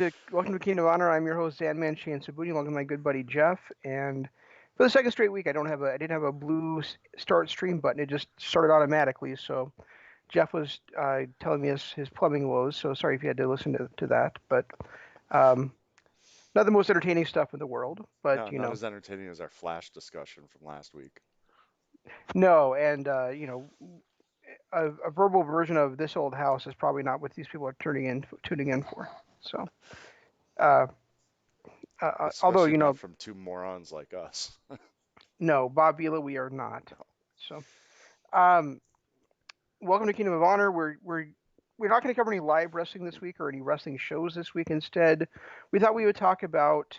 Welcome to Kingdom of Honor. I'm your host, Zanman Shane Sabuti, along with my good buddy Jeff. And for the second straight week, I didn't have a blue start stream button. It just started automatically. So Jeff was telling me his plumbing woes. So sorry if you had to listen to that. But um, not the most entertaining stuff in the world. But No, not as entertaining as our Flash discussion from last week. no. And a verbal version of this old house is probably not what these people are tuning in for. So. Uh, Although Especially not from two morons like us. no, Bob Vila, we are not. No. So. Um, Welcome to Kingdom of Honor. We're not going to cover any live wrestling this week or any wrestling shows this week. Instead, we thought we would talk about,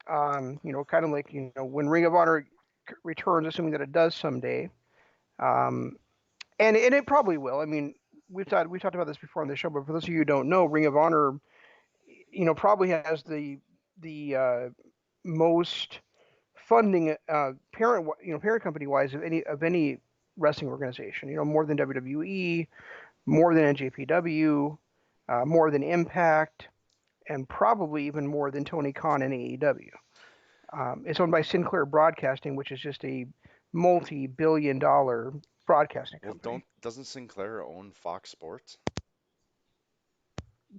kind of like when Ring of Honor returns, assuming that it does someday, um, and it probably will. I mean, we talked about this before on the show, but for those of you who don't know, Ring of Honor, probably has the most funding parent company wise of any wrestling organization. More than WWE, more than NJPW, more than Impact, and probably even more than Tony Khan and AEW. It's owned by Sinclair Broadcasting, which is just a multi-billion-dollar broadcasting Well, company. doesn't Sinclair own Fox Sports?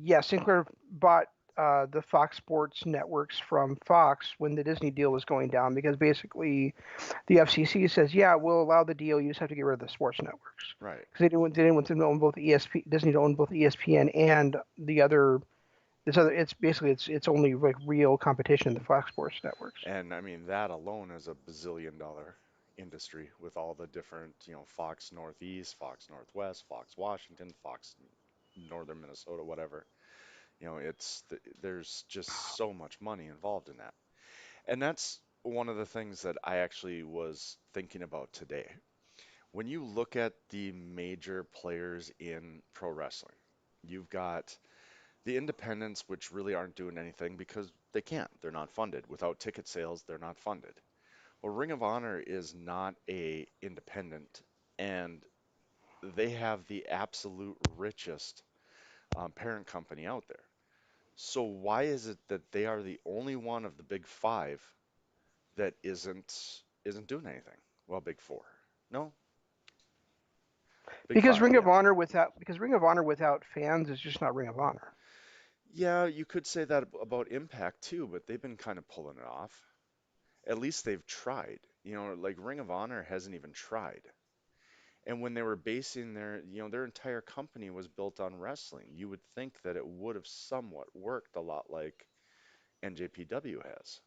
Yeah, Sinclair bought the Fox Sports networks from Fox when the Disney deal was going down because basically the FCC says, yeah, we'll allow the deal. You just have to get rid of the sports networks Right. because they didn't want to own both Disney to own both ESPN and the other. This other, it's only like real competition in the Fox Sports networks. And I mean, that alone is a bazillion dollar industry with all the different, Fox Northeast, Fox Northwest, Fox Washington, Fox Northern Minnesota, whatever. There's just so much money involved in that. And that's one of the things that I actually was thinking about today. When you look at the major players in pro wrestling, you've got the independents, which really aren't doing anything because they can't. They're not funded. Without ticket sales, they're not funded. Well, Ring of Honor is not a independent, and they have the absolute richest parent company out there. So why is it that they are the only one of the big five that isn't doing anything? Well, big four. No, big Because five, Ring of yeah. Honor without fans is just not Ring of Honor. Yeah, you could say that about Impact too, but they've been kind of pulling it off. At least they've tried. Like Ring of Honor hasn't even tried. And when they were basing their entire company was built on wrestling. You would think that it would have somewhat worked a lot like NJPW has.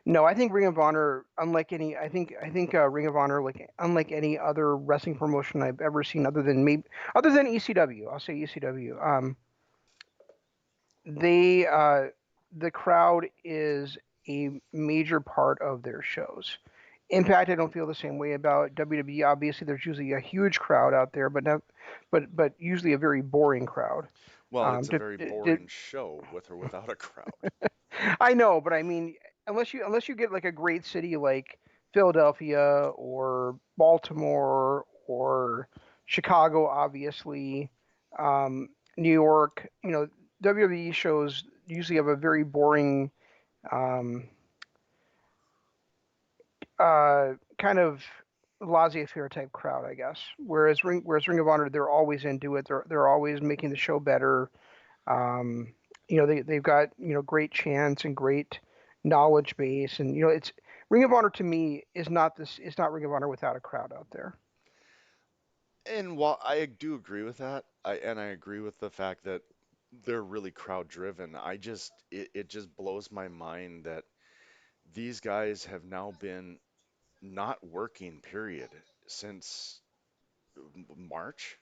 No, I think Ring of Honor, unlike any, I think Ring of Honor, like unlike any other wrestling promotion I've ever seen, other than ECW, I'll say ECW. They the crowd is a major part of their shows. Impact, I don't feel the same way about. WWE. Obviously, there's usually a huge crowd out there, but usually a very boring crowd. Well, it's a very Did boring show with or without a crowd. I know, but I mean, unless you get like a great city like Philadelphia or Baltimore or Chicago, obviously, New York, WWE shows usually have a very boring um, kind of laissez-faire type crowd, I guess. Whereas Ring of Honor, they're always into it. They're always making the show better. Um, they've got great chants and great knowledge base, and it's Ring of Honor to me is not this. It's not Ring of Honor without a crowd out there. And while I do agree with that, I agree with the fact that they're really crowd driven, it just blows my mind that these guys have now been not working, period, since March.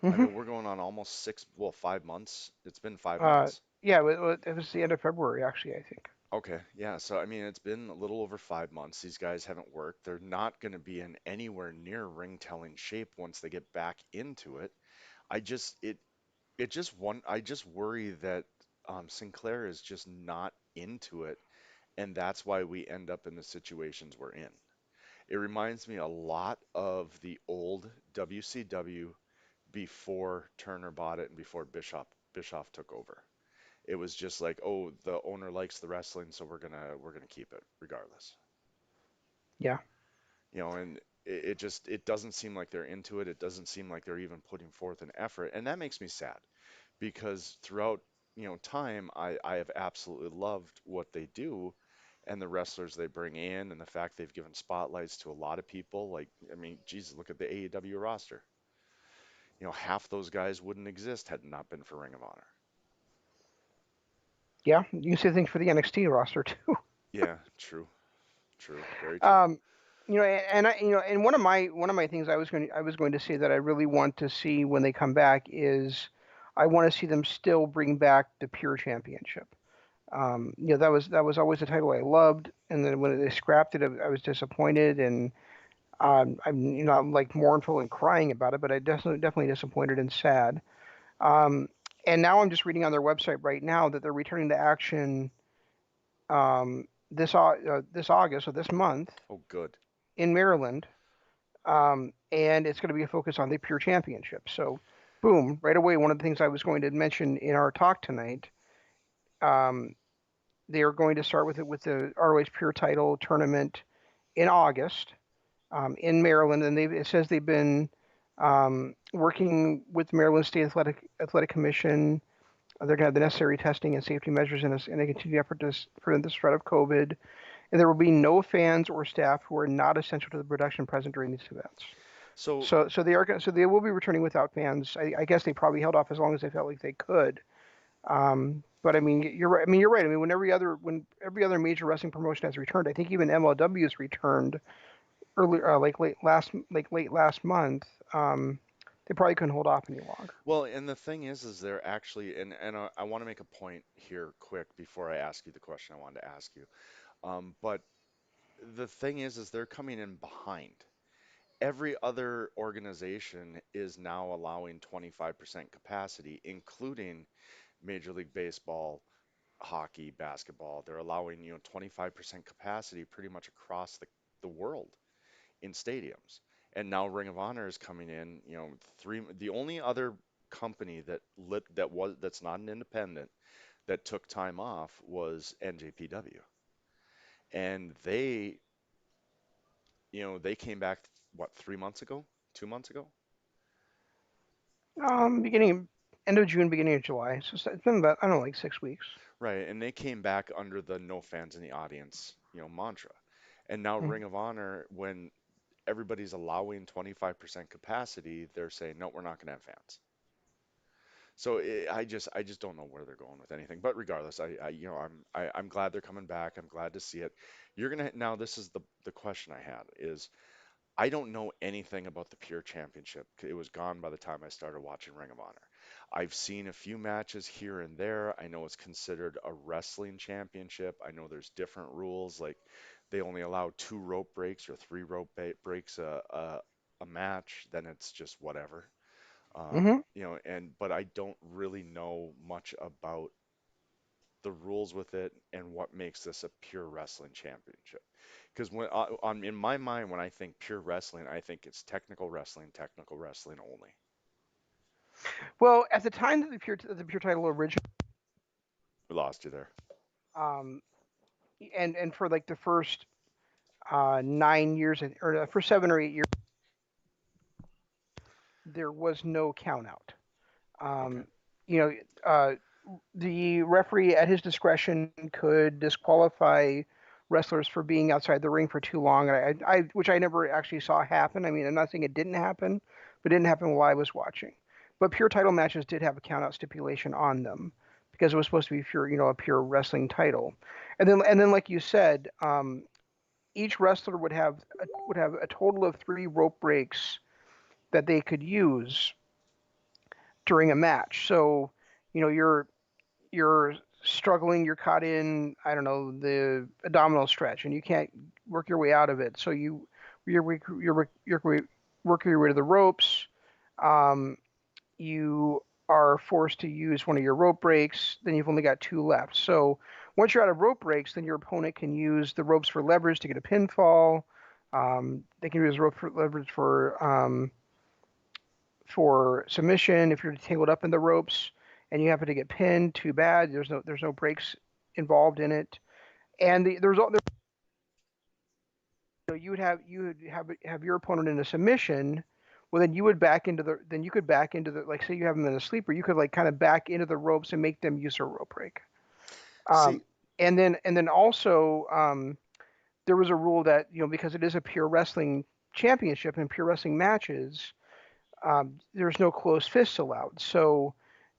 I Hmm. mean, we're going on almost 5 months. It's been 5 months. Yeah, it was the end of February actually, I think. Okay, yeah. So, I mean, it's been a little over 5 months. These guys haven't worked. They're not going to be in anywhere near ring telling shape once they get back into it. I just, it just one, I just worry that Sinclair is just not into it, and that's why we end up in the situations we're in. It reminds me a lot of the old WCW before Turner bought it and before Bischoff took over. It was just like, oh, the owner likes the wrestling, so we're gonna keep it regardless. Yeah. And it just it doesn't seem like they're into it. It doesn't seem like they're even putting forth an effort, and that makes me sad because throughout, time, I have absolutely loved what they do and the wrestlers they bring in and the fact they've given spotlights to a lot of people. Like, I mean, Jesus, look at the AEW roster. Half those guys wouldn't exist had it not been for Ring of Honor. Yeah. You can say things for the NXT roster too. Yeah, true, true, very true. Um, and one of my things I was going to say that I really want to see when they come back is I want to see them still bring back the Pure Championship. That was always a title I loved, and then when they scrapped it, I was disappointed, and I'm like mournful and crying about it, but I definitely disappointed and sad. Um, and now I'm just reading on their website right now that they're returning to action this August, or this month, Oh, good. in Maryland, and it's going to be a focus on the Pure Championship. So, boom, right away, one of the things I was going to mention in our talk tonight, um, they are going to start with the ROH Pure Title tournament in August, in Maryland, and it says they've been working with the Maryland State Athletic Commission. They're going to have the necessary testing and safety measures in a continued effort to prevent the spread of COVID. And there will be no fans or staff who are not essential to the production present during these events. So, So they will be returning without fans. I guess they probably held off as long as they felt like they could. But I mean, you're right. I mean, you're right. I mean, when every other major wrestling promotion has returned, I think even MLW has returned early, late last month. They probably couldn't hold off any longer. well, and the thing is they're actually, and I want to make a point here quick before I ask you the question I wanted to ask you. But the thing is they're coming in behind. Every other organization is now allowing 25% capacity, including Major League Baseball, hockey, basketball. They're allowing, 25% capacity pretty much across the world in stadiums. And now Ring of Honor is coming in, the only other company that's not an independent that took time off was NJPW. And they came back, what, 3 months ago, 2 months ago? Beginning End of June, beginning of July. So it's been about, I don't know, like 6 weeks. Right, and they came back under the no fans in the audience, mantra. And now Mm-hmm. Ring of Honor, when everybody's allowing 25% capacity, they're saying, no, we're not going to have fans. So I just don't know where they're going with anything. But regardless, I'm glad they're coming back. I'm glad to see it. Now this is the question I had is I don't know anything about the Pure Championship. It was gone by the time I started watching Ring of Honor. I've seen a few matches here and there. I know it's considered a wrestling championship. I know there's different rules, like they only allow two rope breaks or three breaks a match. Then it's just whatever. Mm-hmm. But I don't really know much about the rules with it and what makes this a pure wrestling championship. Because in my mind, when I think pure wrestling, I think it's technical wrestling only. Well, at the time that the Pure Title originally, We lost you there. um, and for like the first 9 years, or the first 7 or 8 years, there was no count out. Okay. Um, you know, the referee at his discretion could disqualify wrestlers for being outside the ring for too long, and which I never actually saw happen. I mean, I'm not saying it didn't happen, but it didn't happen while I was watching. But pure title matches did have a count out stipulation on them because it was supposed to be pure, a pure wrestling title. And then, like you said, each wrestler would have a total of 3 rope breaks that they could use during a match. So, you're struggling, you're caught in, I don't know, the abdominal stretch, and you can't work your way out of it. So you're working your way to the ropes. Um, you are forced to use one of your rope breaks. Then you've only got 2 left. So once you're out of rope breaks, then your opponent can use the ropes for leverage to get a pinfall. They can use rope for leverage for submission if you're tangled up in the ropes. and you happen to get pinned, too bad. There's no breaks involved in it, and you would have your opponent in a submission. Well, then you could back into the, like, say you have them in a sleeper, you could like kind of back into the ropes and make them use a rope break. See, Um, and then also there was a rule that, because it is a pure wrestling championship and pure wrestling matches, there's no closed fists allowed. So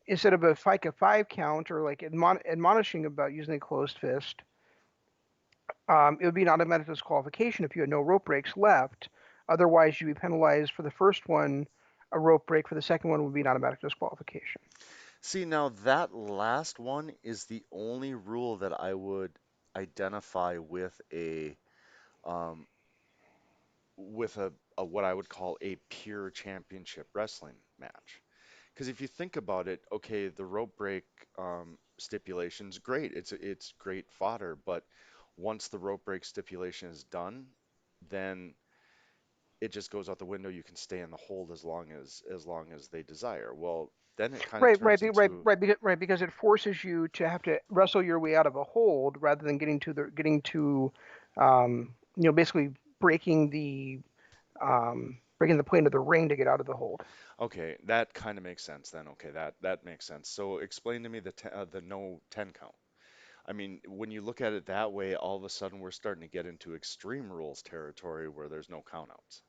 instead of a FICA 5 count or like admonishing about using a closed fist, it would be an automatic disqualification if you had no rope breaks left. Otherwise, you'd be penalized for the first one, a rope break. For the second one, would be an automatic disqualification. see now that last one is the only rule that I would identify um, with a what I would call a pure championship wrestling match. Because if you think about it, okay, the rope break stipulation's great. It's great fodder, but once the rope break stipulation is done, then it just goes out the window. You can stay in the hold as long as they desire. Well, then it kind of Right, right, turns into because it forces you to have to wrestle your way out of a hold rather than basically breaking the plane of the ring to get out of the hold. okay, that kind of makes sense then. Okay, that makes sense. So explain to me the no 10 count. I mean, when you look at it that way, all of a sudden we're starting to get into extreme rules territory where there's no countouts.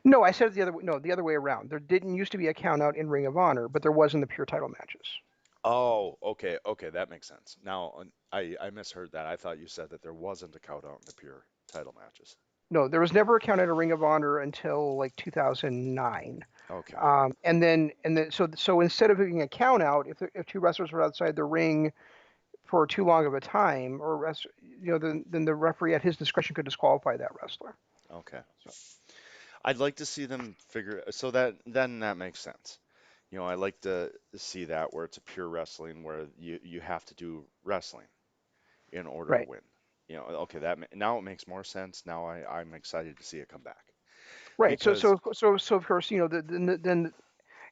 No, I said it the other way. No, the other way around. There didn't used to be a count out in Ring of Honor, but there was in the pure title matches. Oh, okay, okay, that makes sense. Now, I misheard that. I thought you said that there wasn't a count out in the pure title matches. No, there was never a count out in Ring of Honor until like 2009. Okay, So instead of having a count out, if two wrestlers were outside the ring for too long of a time, then the referee at his discretion could disqualify that wrestler. okay. So I'd like to see them figure so that then that makes sense. I like to see that where it's a pure wrestling where you have to do wrestling in order to right, win. Okay, now it makes more sense. Now I'm excited to see it come back right. So because so so so of course, then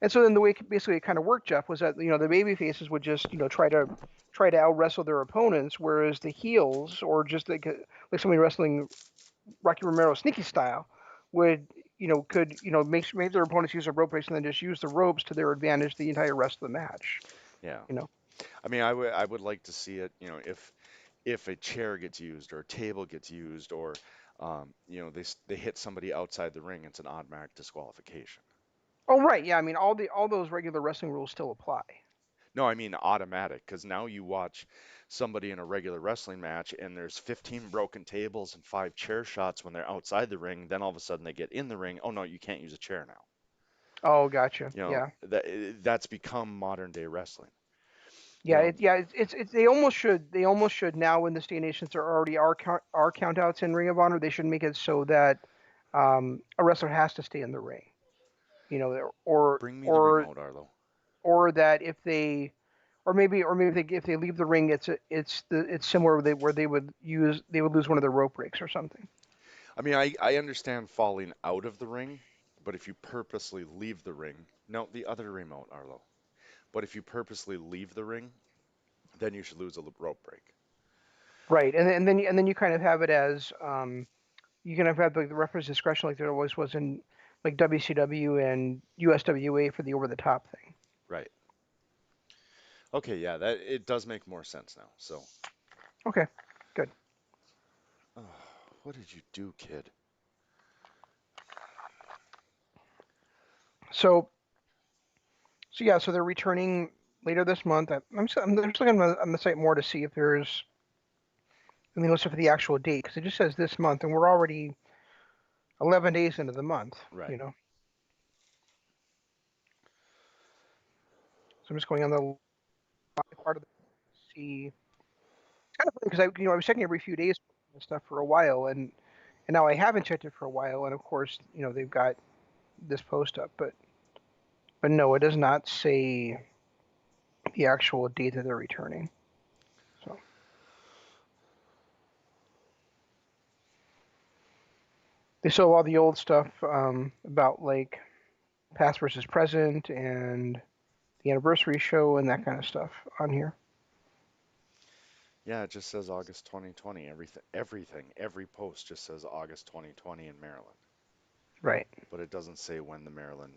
and so then the way basically it kind of worked, Jeff, was that the baby faces would just try to out wrestle their opponents, whereas the heels, or just like somebody wrestling Rocky Romero sneaky style, would could make their opponents use a rope race and then just use the ropes to their advantage the entire rest of the match. yeah. You know. I mean, I would like to see it, if a chair gets used or a table gets used or they hit somebody outside the ring, it's an automatic disqualification. Oh right, yeah. I mean, all those regular wrestling rules still apply. No, I mean automatic, because now you watch somebody in a regular wrestling match and there's 15 broken tables and 5 chair shots when they're outside the ring. Then all of a sudden they get in the ring. Oh no, you can't use a chair now. Oh, gotcha. Yeah. That's become modern day wrestling. You Yeah, know, it's they almost should now, in this day and age, since there already are count outs in Ring of Honor, they should make it so that a wrestler has to stay in the ring. Or bring me the or remote, Arlo. or that if they or maybe if they leave the ring, it's similar where they would lose one of their rope breaks or something. I mean, I understand falling out of the ring, but if you purposely leave the ring, no, the other remote, Arlo. But if you purposely leave the ring, then you should lose a rope break. Right, and then you kind of have it as you can have had the referee's discretion like there always was in like WCW and USWA for the over the top thing. Right. Okay, yeah, that it does make more sense now. So, Okay, good. oh, what did you do, kid? So yeah, so they're returning later this month. I'm just looking on the site more to see if there's listed for the actual date, because it just says this month, and we're already 11 days into the month. Right. So I'm just going on the part of the see. It's kind of funny because I was checking every few days and stuff for a while, and now I haven't checked it for a while, and of course they've got this post up, but no, it does not say the actual date that they're returning. So they still have all the old stuff about like past versus present and the anniversary show and that kind of stuff on here. Yeah, it just says August 2020. Every post just says August 2020 in Maryland, Right. but it doesn't say when the Maryland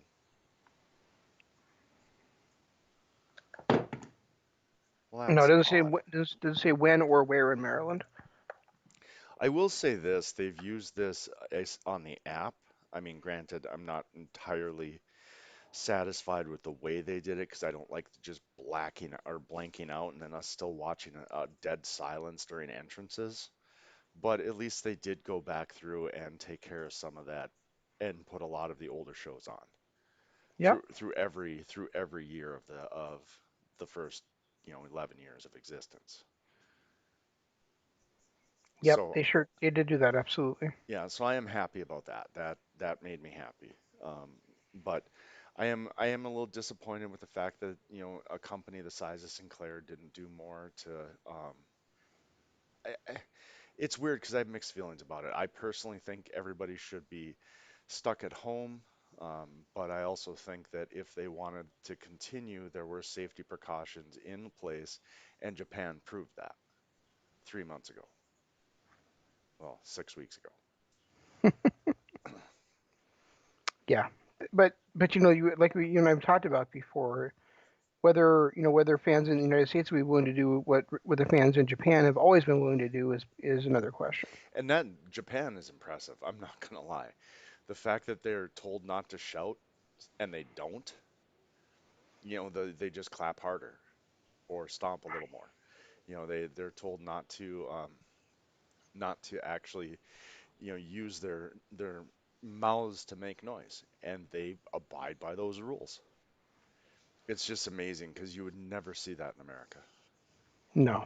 Well, No, it that's doesn't say odd. doesn't say when or where in Maryland. I will say this, they've used this on the app. I mean, granted, I'm not entirely satisfied with the way they did it because I don't like just blacking or blanking out and then us still watching a dead silence during entrances. But at least they did go back through and take care of some of that and put a lot of the older shows on Yep. through every year of the first 11 years of existence. Yep. So They did do that absolutely. yeah, so I am happy about that. That made me happy. Um, but I am a little disappointed with the fact that, a company the size of Sinclair didn't do more to it's weird because I have mixed feelings about it. I personally think everybody should be stuck at home, but I also think that if they wanted to continue, there were safety precautions in place, and Japan proved that 3 months ago. Well, 6 weeks ago. Yeah. But you like you and I've talked about before, whether fans in the United States will be willing to do what the fans in Japan have always been willing to do is another question. And that Japan is impressive. I'm not gonna lie. The fact that they're told not to shout and they don't, they just clap harder or stomp a little more. They're told not to actually, use their mouths to make noise, and they abide by those rules. It's just amazing because you would never see that in America. No,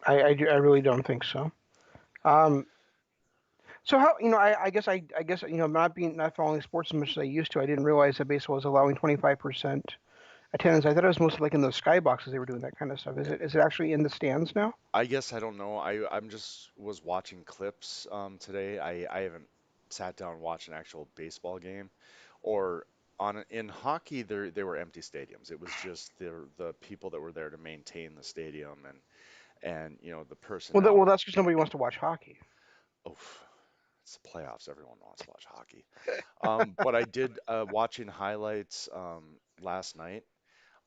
I really don't think so. Um, so how I guess not following sports as much as I used to. I didn't realize that baseball was allowing 25% attendance. I thought it was mostly like in those skyboxes they were doing that kind of stuff. Is it actually in the stands now? I guess I don't know. I'm just was watching clips today. I haven't sat down and watched an actual baseball game, or in hockey they were empty stadiums. It was just the people that were there to maintain the stadium and the Well, personnel. that's because nobody wants to watch hockey. Oh, it's the playoffs. Everyone wants to watch hockey. But I did watching highlights last night.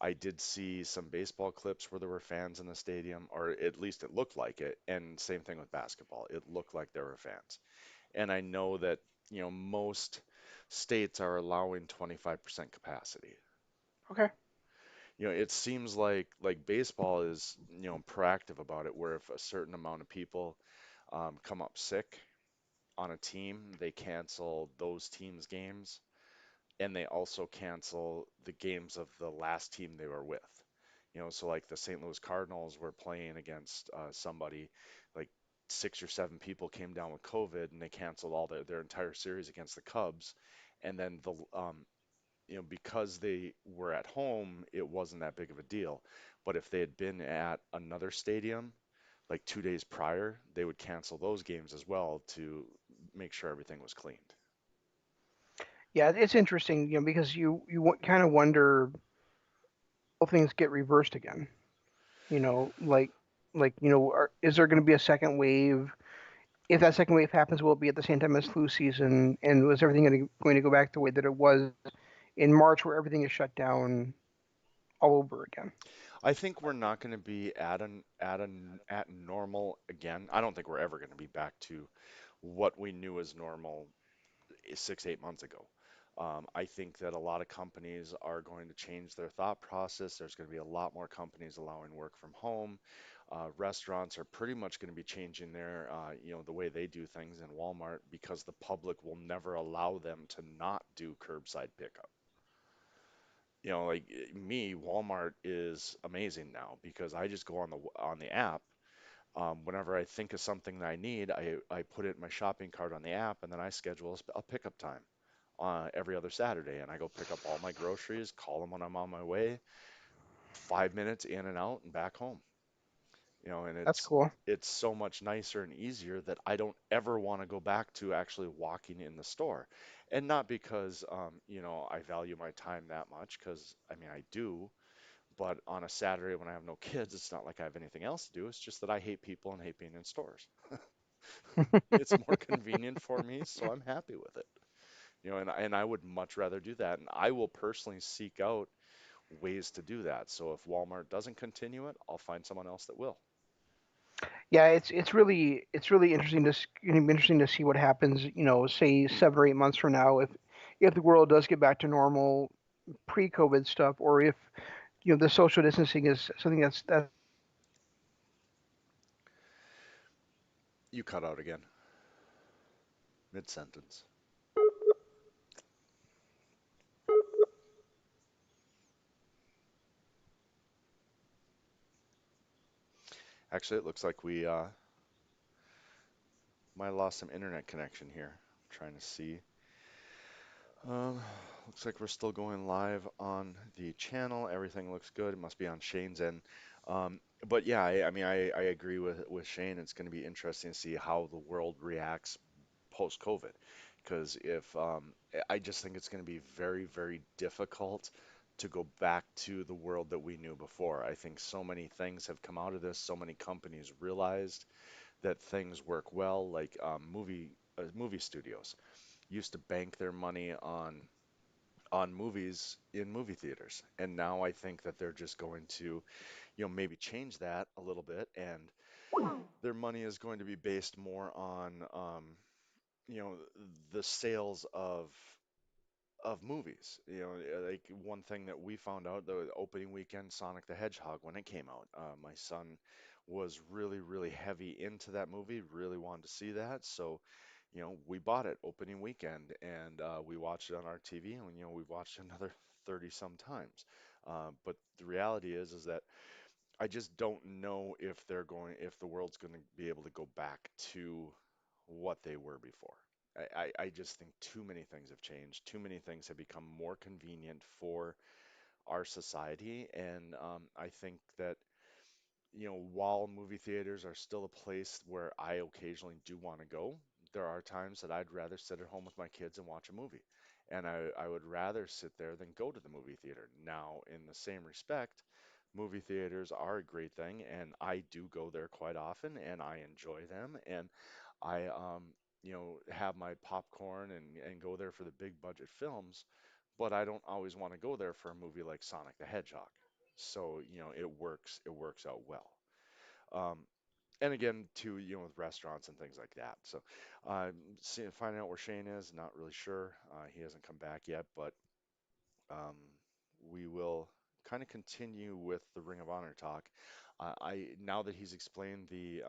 I did see some baseball clips where there were fans in the stadium, or at least it looked like it. And same thing with basketball. It looked like there were fans. And I know that, most states are allowing 25% capacity. Okay. It seems like baseball is, proactive about it, where if a certain amount of people come up sick on a team, they cancel those teams' games and they also cancel the games of the last team they were with. So like the St. Louis Cardinals were playing against somebody, like 6 or 7 people came down with COVID and they canceled all their entire series against the Cubs. And then because they were at home, it wasn't that big of a deal. But if they had been at another stadium, like 2 days prior, they would cancel those games as well to make sure everything was cleaned. Yeah, it's interesting, because kind of wonder will things get reversed again. Is there going to be a second wave? If that second wave happens, will it be at the same time as flu season? And was everything going to go back the way that it was in March, where everything is shut down all over again? I think we're not going to be at normal again. I don't think we're ever going to be back to what we knew as normal 6, 8 months ago. I think that a lot of companies are going to change their thought process. There's going to be a lot more companies allowing work from home. Restaurants are pretty much going to be changing the way they do things in Walmart because the public will never allow them to not do curbside pickup. Like me, Walmart is amazing now because I just go on the app. Whenever I think of something that I need, I put it in my shopping cart on the app, and then I schedule a pickup time every other Saturday, and I go pick up all my groceries, call them when I'm on my way, 5 minutes in and out and back home. And That's it's cool. it's so much nicer and easier that I don't ever want to go back to actually walking in the store. And not because I value my time that much, because I mean I do, But on a Saturday when I have no kids, it's not like I have anything else to do. It's just that I hate people and hate being in stores. It's more convenient for me, so I'm happy with it. And I would much rather do that. And I will personally seek out ways to do that. So if Walmart doesn't continue it, I'll find someone else that will. Yeah, it's really interesting to gonna be interesting to see what happens. Say 7 or 8 months from now, if the world does get back to normal pre-COVID stuff, or if the social distancing is something that's You cut out again, mid-sentence. Actually, it looks like we might have lost some internet connection here. I'm trying to see. Um, Looks like we're still going live on the channel. Everything looks good. It must be on Shane's end. But yeah, I mean, I agree with Shane. It's going to be interesting to see how the world reacts post-COVID. Because if I just think it's going to be very, very difficult to go back to the world that we knew before. I think so many things have come out of this. So many companies realized that things work well, like movie studios used to bank their money on movies in movie theaters. And now I think that they're just going to, maybe change that a little bit, and their money is going to be based more on, you know, the sales of movies. Like one thing that we found out the opening weekend, Sonic the Hedgehog, when it came out, my son was really, really heavy into that movie, really wanted to see that. So, we bought it opening weekend and we watched it on our TV and, we've watched it another 30 some times. But the reality is that I just don't know if the world's going to be able to go back to what they were before. I just think too many things have changed. Too many things have become more convenient for our society. And I think that, while movie theaters are still a place where I occasionally do want to go, there are times that I'd rather sit at home with my kids and watch a movie. And I would rather sit there than go to the movie theater. Now, in the same respect, movie theaters are a great thing, and I do go there quite often, and I enjoy them. And I, have my popcorn and go there for the big budget films, but I don't always want to go there for a movie like Sonic the Hedgehog. So, it works out well. Um, and again, too, with restaurants and things like that. So, finding out where Shane is, not really sure. He hasn't come back yet, but um, we will kind of continue with the Ring of Honor talk. Now that he's explained the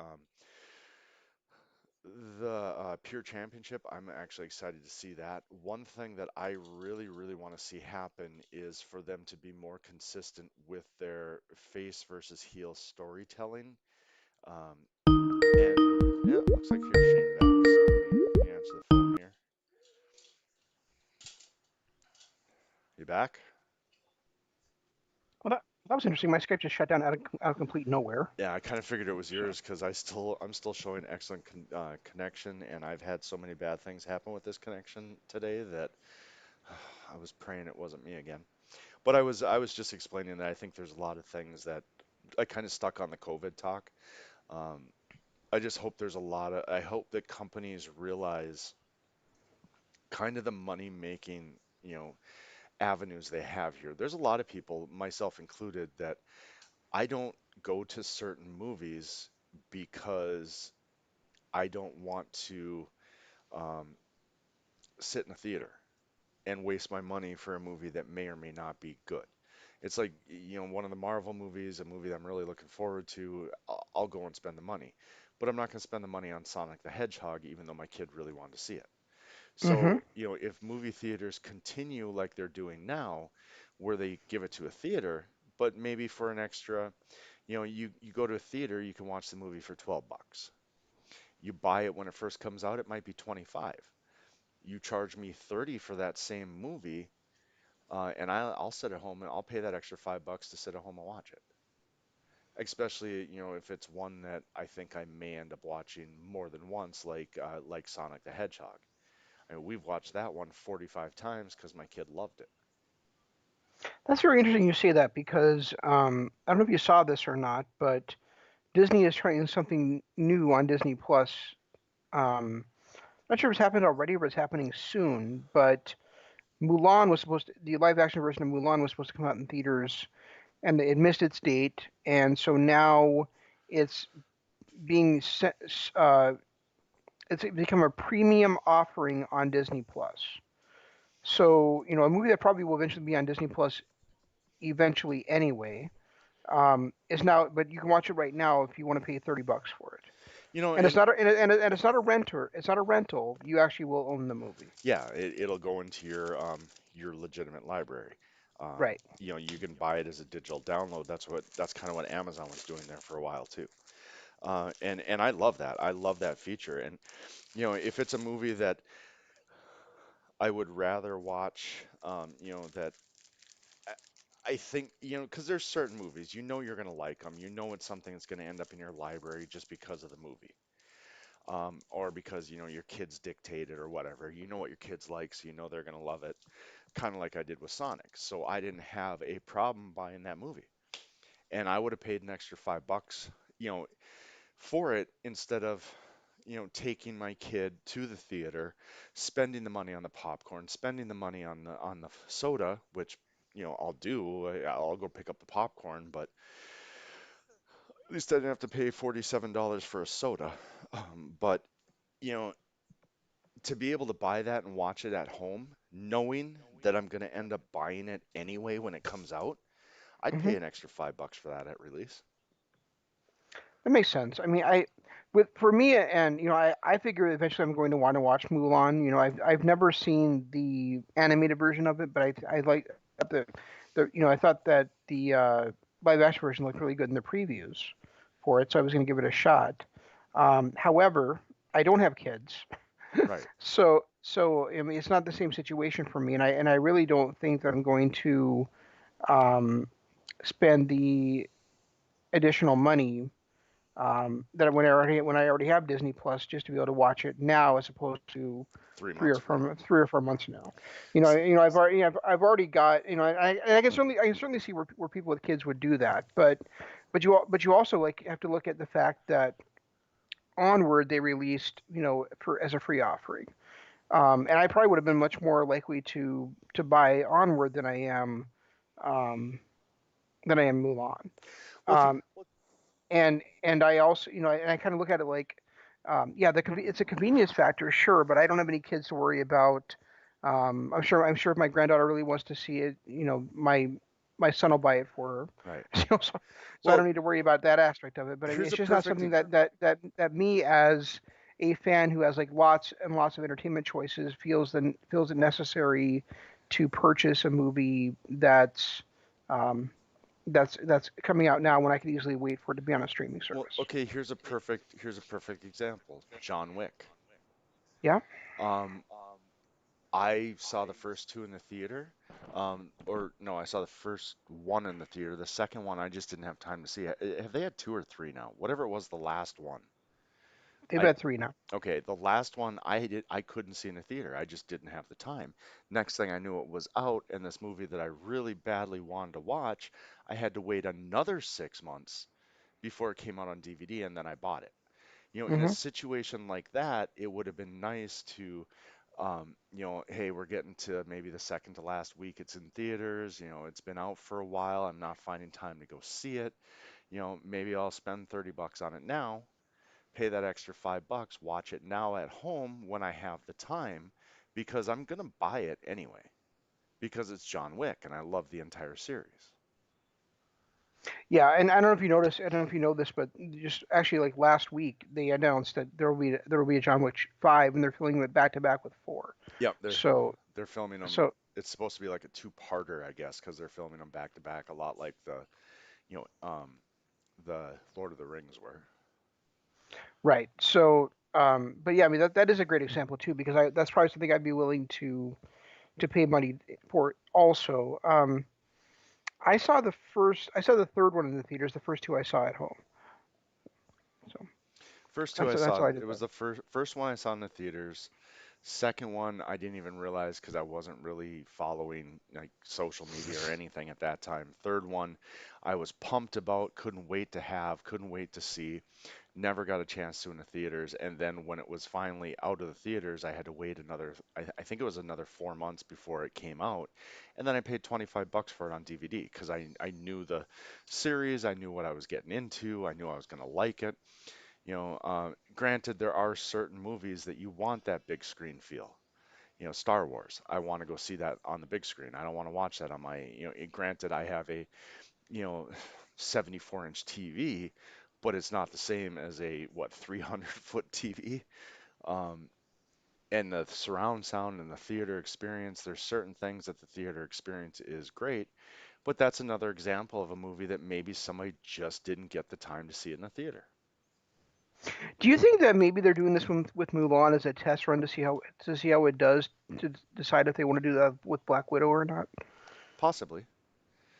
Pure Championship, I'm actually excited to see that. One thing that I really, really want to see happen is for them to be more consistent with their face versus heel storytelling. Um, and yeah, looks like here's Shane back. So let me answer the phone here. You back? well, that was interesting. My Skype just shut down out of complete nowhere. Yeah, I kind of figured it was So yours because I'm still showing excellent connection, and I've had so many bad things happen with this connection today that I was praying it wasn't me again. But I was just explaining that I think there's a lot of things that I kind of stuck on the COVID talk. Um, I just hope I hope that companies realize kind of the money making, you know, avenues they have here. There's a lot of people, myself included, that I don't go to certain movies because I don't want to um, sit in a theater and waste my money for a movie that may or may not be good. It's like, one of the Marvel movies, a movie that I'm really looking forward to, I'll go and spend the money. But I'm not going to spend the money on Sonic the Hedgehog, even though my kid really wanted to see it. hmm So, if movie theaters continue like they're doing now, where they give it to a theater, but maybe for an extra, you go to a theater, you can watch the movie for 12 bucks. You buy it when it first comes out, it might be 25. You charge me 30 for that same movie, and I'll sit at home and I'll pay that extra $5 to sit at home and watch it. Especially, if it's one that I think I may end up watching more than once, like Sonic the Hedgehog. I mean, we've watched that one 45 times because my kid loved it. That's very interesting you say that because I don't know if you saw this or not, but Disney is trying something new on Disney Plus. Not sure if it's happened already or if it's happening soon, but the live action version of Mulan was supposed to come out in theaters and it missed its date, and so now it's being set, it's become a premium offering on Disney Plus. So, a movie that probably will eventually be on Disney Plus eventually anyway, is now, but you can watch it right now if you want to pay $30 for it. You know, And it's and not, and it's not a renter. It's not a rental. You actually will own the movie. yeah, it'll go into your legitimate library. Right. You can buy it as a digital download. That's kind of what Amazon was doing there for a while too. And I love that. I love that feature. And if it's a movie that I would rather watch, that I think, because there's certain movies, you're going to like them. You know it's something that's going to end up in your library just because of the movie. Or because, your kids dictate it or whatever. You know what your kids like, so you know they're going to love it. Kind of like I did with Sonic. So I didn't have a problem buying that movie. And I would have paid an extra $5, you know, for it instead of, taking my kid to the theater, spending the money on the popcorn, spending the money on the soda, which, I'll do. I'll go pick up the popcorn, but at least I didn't have to pay $47 for a soda. But, you know, to be able to buy that and watch it at home, knowing that I'm going to end up buying it anyway when it comes out, I'd Hmm. pay an extra $5 for that at release. That makes sense. I mean, with for me, and I figure eventually I'm going to want to watch Mulan. I've never seen the animated version of it, but I like I thought that the live action version looked really good in the previews for it, so I was going to give it a shot. However, I don't have kids, Right. so I mean, it's not the same situation for me, and I really don't think that I'm going to um, spend the additional money that when I already have Disney Plus, just to be able to watch it now as opposed to 3 months from now. 3 or 4 months now. S- I've already got I can certainly see where people with kids would do that, but you also like have to look at the fact that Onward they released for as a free offering, and I probably would have been much more likely to buy Onward um, than I am Mulan. Well, he, Um, and I also and I kind of look at it like yeah it's a convenience factor, sure, but I don't have any kids to worry about. I'm sure if my granddaughter really wants to see it, my son will buy it for her. right. So I don't Well, need to worry about that aspect of it, but I mean here's it's a just not perfect something ex- that me as a fan who has like lots and lots of entertainment choices feels it necessary to purchase a movie um, that's coming out now when I could easily wait for it to be on a streaming well, service. okay, here's a perfect example. John Wick. Yeah. Um, I saw the first two in the theater. Or no, I saw the first one in the theater. The second one, I just didn't have time to see. Have they had two or three now? Whatever it was, the last one. They've I had three now. Okay, the last one I couldn't see in the theater. I just didn't have the time. Next thing I knew it was out, and this movie that I really badly wanted to watch, I had to wait another 6 months before it came out on DVD, and then I bought it. In a Hmm. situation like that, it would have been nice to, hey, we're getting to maybe the second to last week it's in theaters, it's been out for a while, I'm not finding time to go see it. Maybe I'll spend $30 on it now, pay that extra $5, watch it now at home when I have the time, because I'm gonna buy it anyway, because it's John Wick and I love the entire series. Yeah, and I don't know if you noticed. I don't know if you know this, but just actually like last week they announced that there will be a John Wick 5, and they're filming it back to back with 4. Yep, So they're filming them. so It's supposed to be like a two-parter, I guess, because they're filming them back to back, a lot like you know, um, the Lord of the Rings were. right. But yeah, I mean that is a great example too because that's probably something I'd be willing to pay money for also. I saw the third one in the theaters. The first two I saw at home. So First two I that's saw, how I did it that. was the first one I saw in the theaters. Second one, I didn't even realize because I wasn't really following like social media or anything at that time. Third one, I was pumped about, couldn't wait to have, couldn't wait to see. Never got a chance to in the theaters. And then when it was finally out of the theaters, I had to wait another, I think it was another 4 months before it came out. And then I paid 25 bucks for it on DVD because I knew the series, I knew what I was getting into, I knew I was going to like it. Granted, there are certain movies that you want that big screen feel. Star Wars. I want to go see that on the big screen. I don't want to watch that on my, granted, I have a, you know, 74-inch TV, but it's not the same as a, what, 300-foot TV. Um, and the surround sound and the theater experience, there's certain things that the theater experience is great, but that's another example of a movie that maybe somebody just didn't get the time to see it in the theater. Do you think that maybe they're doing this with Mulan as a test run to see how it does to decide if they want to do that with Black Widow or not? Possibly.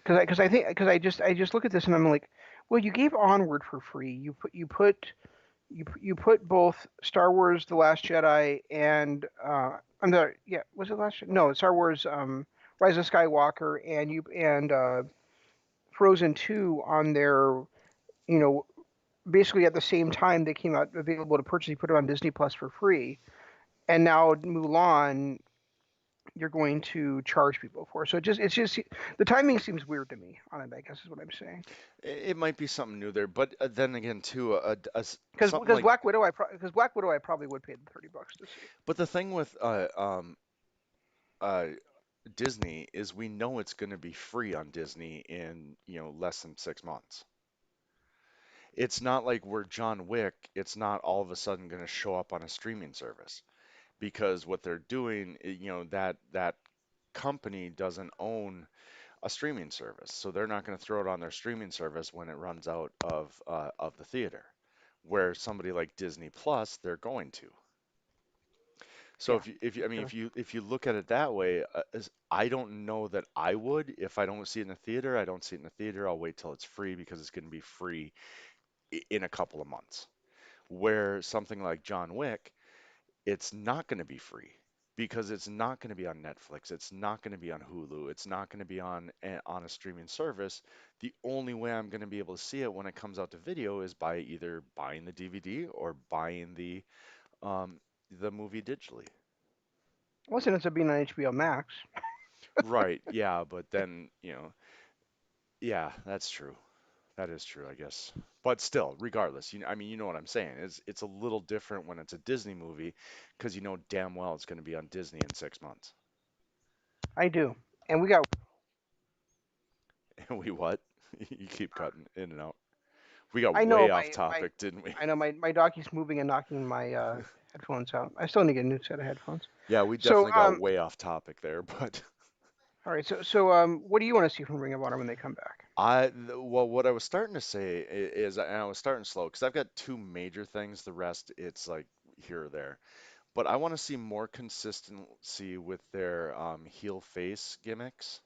Because I just look at this and I'm like, well, you gave Onward for free. You put both Star Wars: The Last Jedi and I'm the yeah was it last no Star Wars Rise of Skywalker and Frozen 2 on their you know basically at the same time they came out available to purchase. You put it on Disney Plus for free, and now Mulan you're going to charge people for. So it's just the timing seems weird to me on it. I guess is what I'm saying. It might be something new there, but then again, too, Because something because like. Black Widow I probably would pay the $30 to see. But the thing with uh, Disney is we know it's going to be free on Disney in, less than 6 months. It's not like we're John Wick, it's not all of a sudden going to show up on a streaming service because what they're doing, that company doesn't own a streaming service, so they're not going to throw it on their streaming service when it runs out of the theater. Where somebody like Disney Plus, they're going to. So Yeah, if you, I mean, gonna if you look at it that way, I don't know that I would. If I don't see it in the theater, I don't see it in the theater. I'll wait till it's free because it's going to be free in a couple of months. Where something like John Wick, it's not going to be free because it's not going to be on Netflix. It's not going to be on Hulu. It's not going to be on a streaming service. The only way I'm going to be able to see it when it comes out to video is by either buying the DVD or buying um, the movie digitally. Unless it ends up being on HBO Max. Right, yeah, but then, yeah, that's true. That is true, I guess. But still, regardless, I mean, you know what I'm saying. It's a little different when it's a Disney movie because you know damn well it's going to be on Disney in 6 months. I do, and we got. And we what? You keep cutting in and out. We got I know way off my topic, didn't we? I know my dog keeps moving and knocking my headphones out. I still need to get a new set of headphones. Yeah, we So definitely got way off topic there, but all right. So what do you want to see from Ring of Honor when they come back? well, what I was starting to say is, and I was starting slow because I've got two major things. The rest, it's like here or there. But I want to see more consistency with their heel face gimmicks.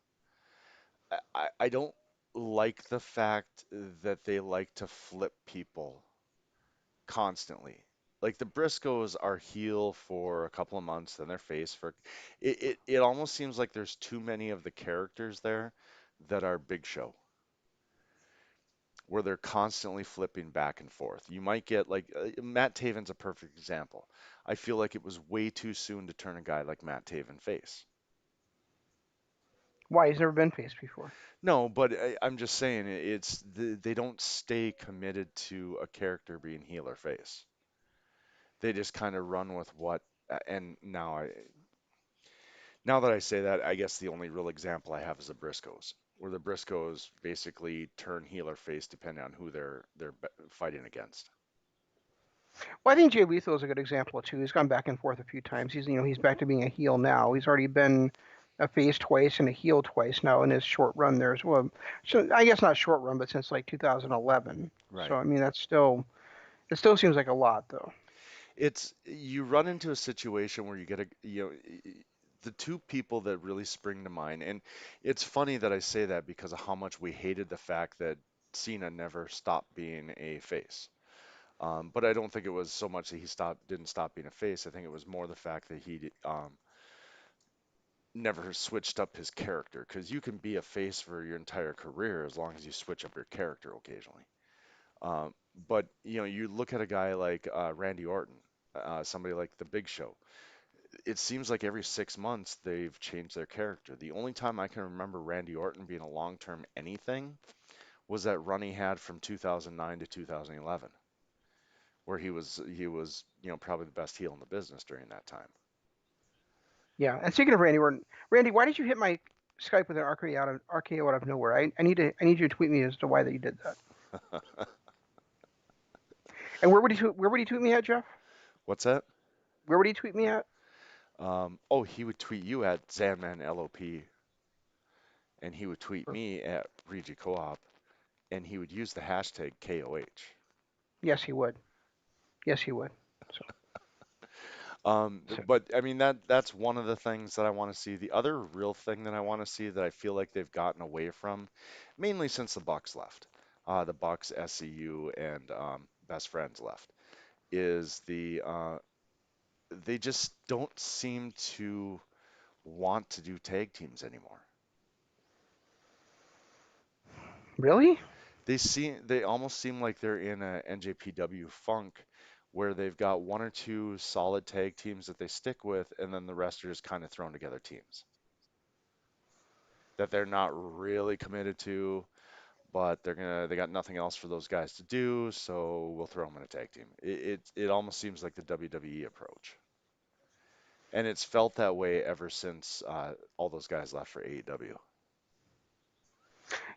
I don't like the fact that they like to flip people constantly. Like the Briscoes are heel for a couple of months, then they're face for it almost seems like there's too many of the characters there that are Big Show, where they're constantly flipping back and forth. You might get like Matt Taven's a perfect example. I feel like it was way too soon to turn a guy like Matt Taven face. Why he's never been faced before? No, but I'm just saying they don't stay committed to a character being heel or face. They just kind of run with what. And now that I say that, I guess the only real example I have is the Briscoes, where the Briscoes basically turn heel or face depending on who they're fighting against. Well, I think Jay Lethal is a good example too. He's gone back and forth a few times. He's back to being a heel now. He's already been a face twice and a heel twice now in his short run there as well. So I guess not short run, but since like 2011. So Right. I mean that's still it still seems like a lot though. It's you run into a situation where you get the two people that really spring to mind, and it's funny that I say that because of how much we hated the fact that Cena never stopped being a face. But I don't think it was so much that didn't stop being a face. I think it was more the fact that he never switched up his character. Because you can be a face for your entire career as long as you switch up your character occasionally. Um, but you look at a guy like Randy Orton, somebody like The Big Show. It seems like every 6 months they've changed their character. The only time I can remember Randy Orton being a long-term anything was that run he had from 2009 to 2011, where he was probably the best heel in the business during that time. Yeah. And speaking of Randy Orton, Randy, why did you hit my Skype with an RKO out of nowhere? I need you to tweet me as to why that you did that. And where would he tweet me at, Jeff? What's that? Where would he tweet me at? Oh, he would tweet you at Zanman LOP, and he would tweet me at Regi Co-op, and he would use the hashtag KOH. Yes, he would. Yes, he would. So, so But I mean that's one of the things that I want to see. The other real thing that I want to see that I feel like they've gotten away from, mainly since the Bucks left, the Bucks, SCU, and Best Friends left, is they just don't seem to want to do tag teams anymore. really? They almost seem like they're in a NJPW funk where they've got one or two solid tag teams that they stick with, and then the rest are just kind of thrown together teams that they're not really committed to, but they got nothing else for those guys to do, so we'll throw them in a tag team. It almost seems like the WWE approach, and it's felt that way ever since all those guys left for AEW.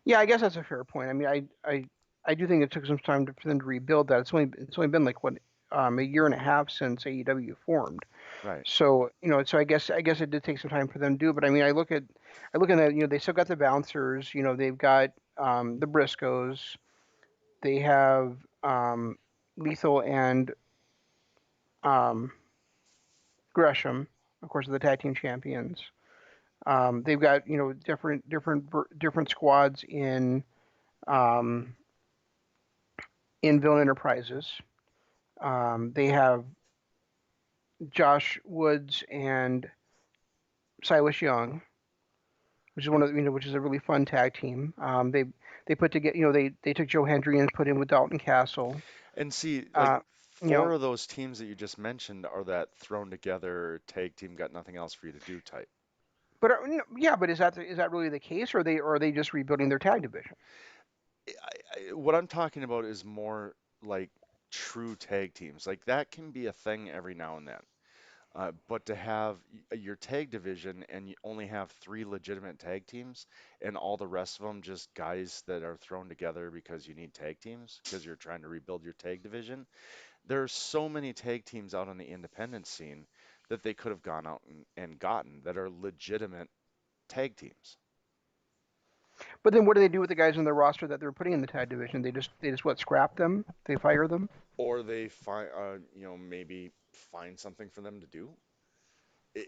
Yeah, I guess that's a fair point. I mean, I do think it took some time for them to rebuild that. It's only been like what a year and a half since AEW formed. Right. So so I guess it did take some time for them to do. But I mean, I look at that. They still got the bouncers. They've got the Briscoes. They have Lethal and um, Gresham, of course, are the tag team champions. They've got different squads um, in Villain Enterprises. They have Josh Woods and Silas Young, which is which is a really fun tag team. They put together, they took Joe Hendry and put him with Dalton Castle. And see, like Uh, you four know, of those teams that you just mentioned are that thrown together tag team, got nothing else for you to do type. but yeah, but is that really the case, or are they just rebuilding their tag division? What I'm talking about is more like true tag teams. Like that can be a thing every now and then. But to have your tag division and you only have three legitimate tag teams and all the rest of them just guys that are thrown together because you need tag teams because you're trying to rebuild your tag division. There are so many tag teams out on the independent scene that they could have gone out and gotten that are legitimate tag teams. But then what do they do with the guys in the roster that they're putting in the tag division? They just what, scrap them? They fire them? Or they find, maybe find something for them to do.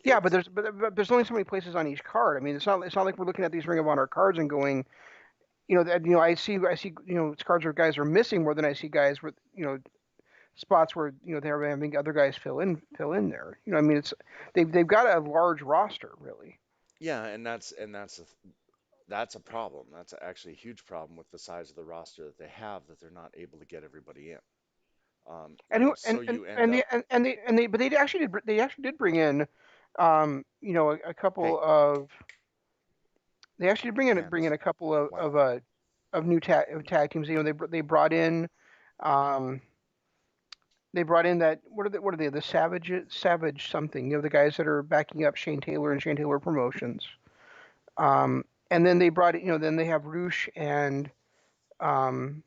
Yeah, but It's there's only so many places on each card. I mean, it's not like we're looking at these Ring of Honor cards and going, I see cards where guys are missing more than I see guys with spots where they're having other guys fill in there. I mean, they've got a large roster really. yeah, and that's a problem. That's actually a huge problem with the size of the roster that they have that they're not able to get everybody in. And who So you end up but they actually did bring in a hey, couple of they actually did bring in hands. a couple of Wow. of new tag teams. They brought in um that what are they, the Savage something, the guys that are backing up Shane Taylor and Shane Taylor Promotions. And then they brought then they have Roosh and um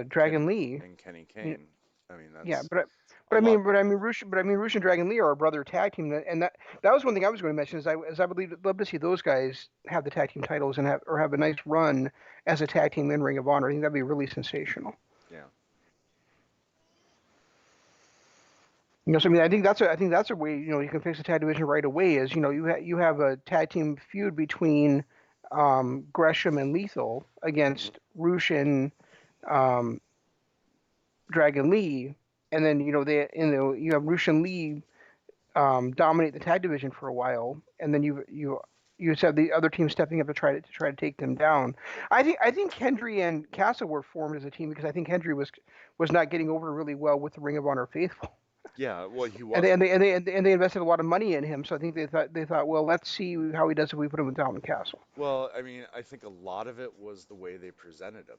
Kenny Dragon Lee. and Kenny You Kane. I mean, Yeah, that's but a but I lot. mean, Roosh and Dragon Lee are a brother tag team, and that was one thing I was going to mention is I would love to see those guys have the tag team titles and have a nice run as a tag team in Ring of Honor. I think that'd be really sensational. Yeah. So I mean, I think that's a way you can fix the tag division right away. Is you have a tag team feud between Gresham and Lethal against Roosh and um, Dragon Lee, and then you have Rushin Lee dominate the tag division for a while, and then you said the other team stepping up to try to take them down. I think Hendry and Castle were formed as a team because I think Hendry was not getting over really well with the Ring of Honor faithful, Yeah, well, he and they and wasn't. they and they, and they invested a lot of money in him. So I think they thought well, let's see how he does if we put him with Dalton Castle. Well, I mean, I think a lot of it was the way they presented him.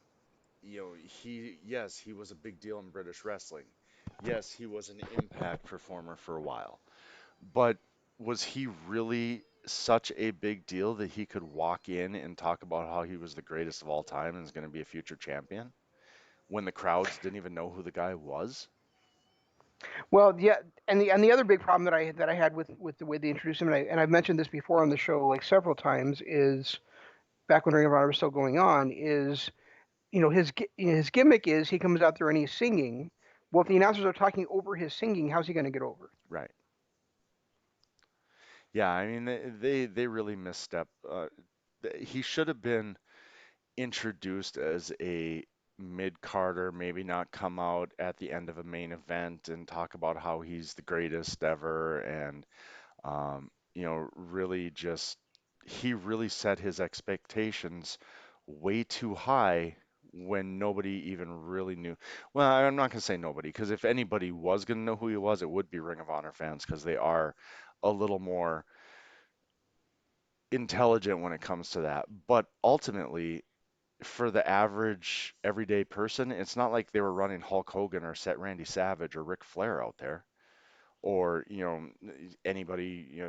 Yes, he was a big deal in British wrestling. Yes, he was an Impact performer for a while. But was he really such a big deal that he could walk in and talk about how he was the greatest of all time and is going to be a future champion when the crowds didn't even know who the guy was? Well, yeah, and the other big problem that I had with the way they introduced him, and I've mentioned this before on the show like several times, is back when Ring of Honor was still going on, is his gimmick is he comes out there and he's singing. Well, if the announcers are talking over his singing, how's he going to get over? Right. Yeah, I mean they really misstep. He should have been introduced as a mid-carder, maybe not come out at the end of a main event and talk about how he's the greatest ever and really just he really set his expectations way too high when nobody even really knew. Well, I'm not going to say nobody, because if anybody was going to know who he was, it would be Ring of Honor fans, because they are a little more intelligent when it comes to that. But ultimately, for the average everyday person, it's not like they were running Hulk Hogan or set Randy Savage or Ric Flair out there, or anybody,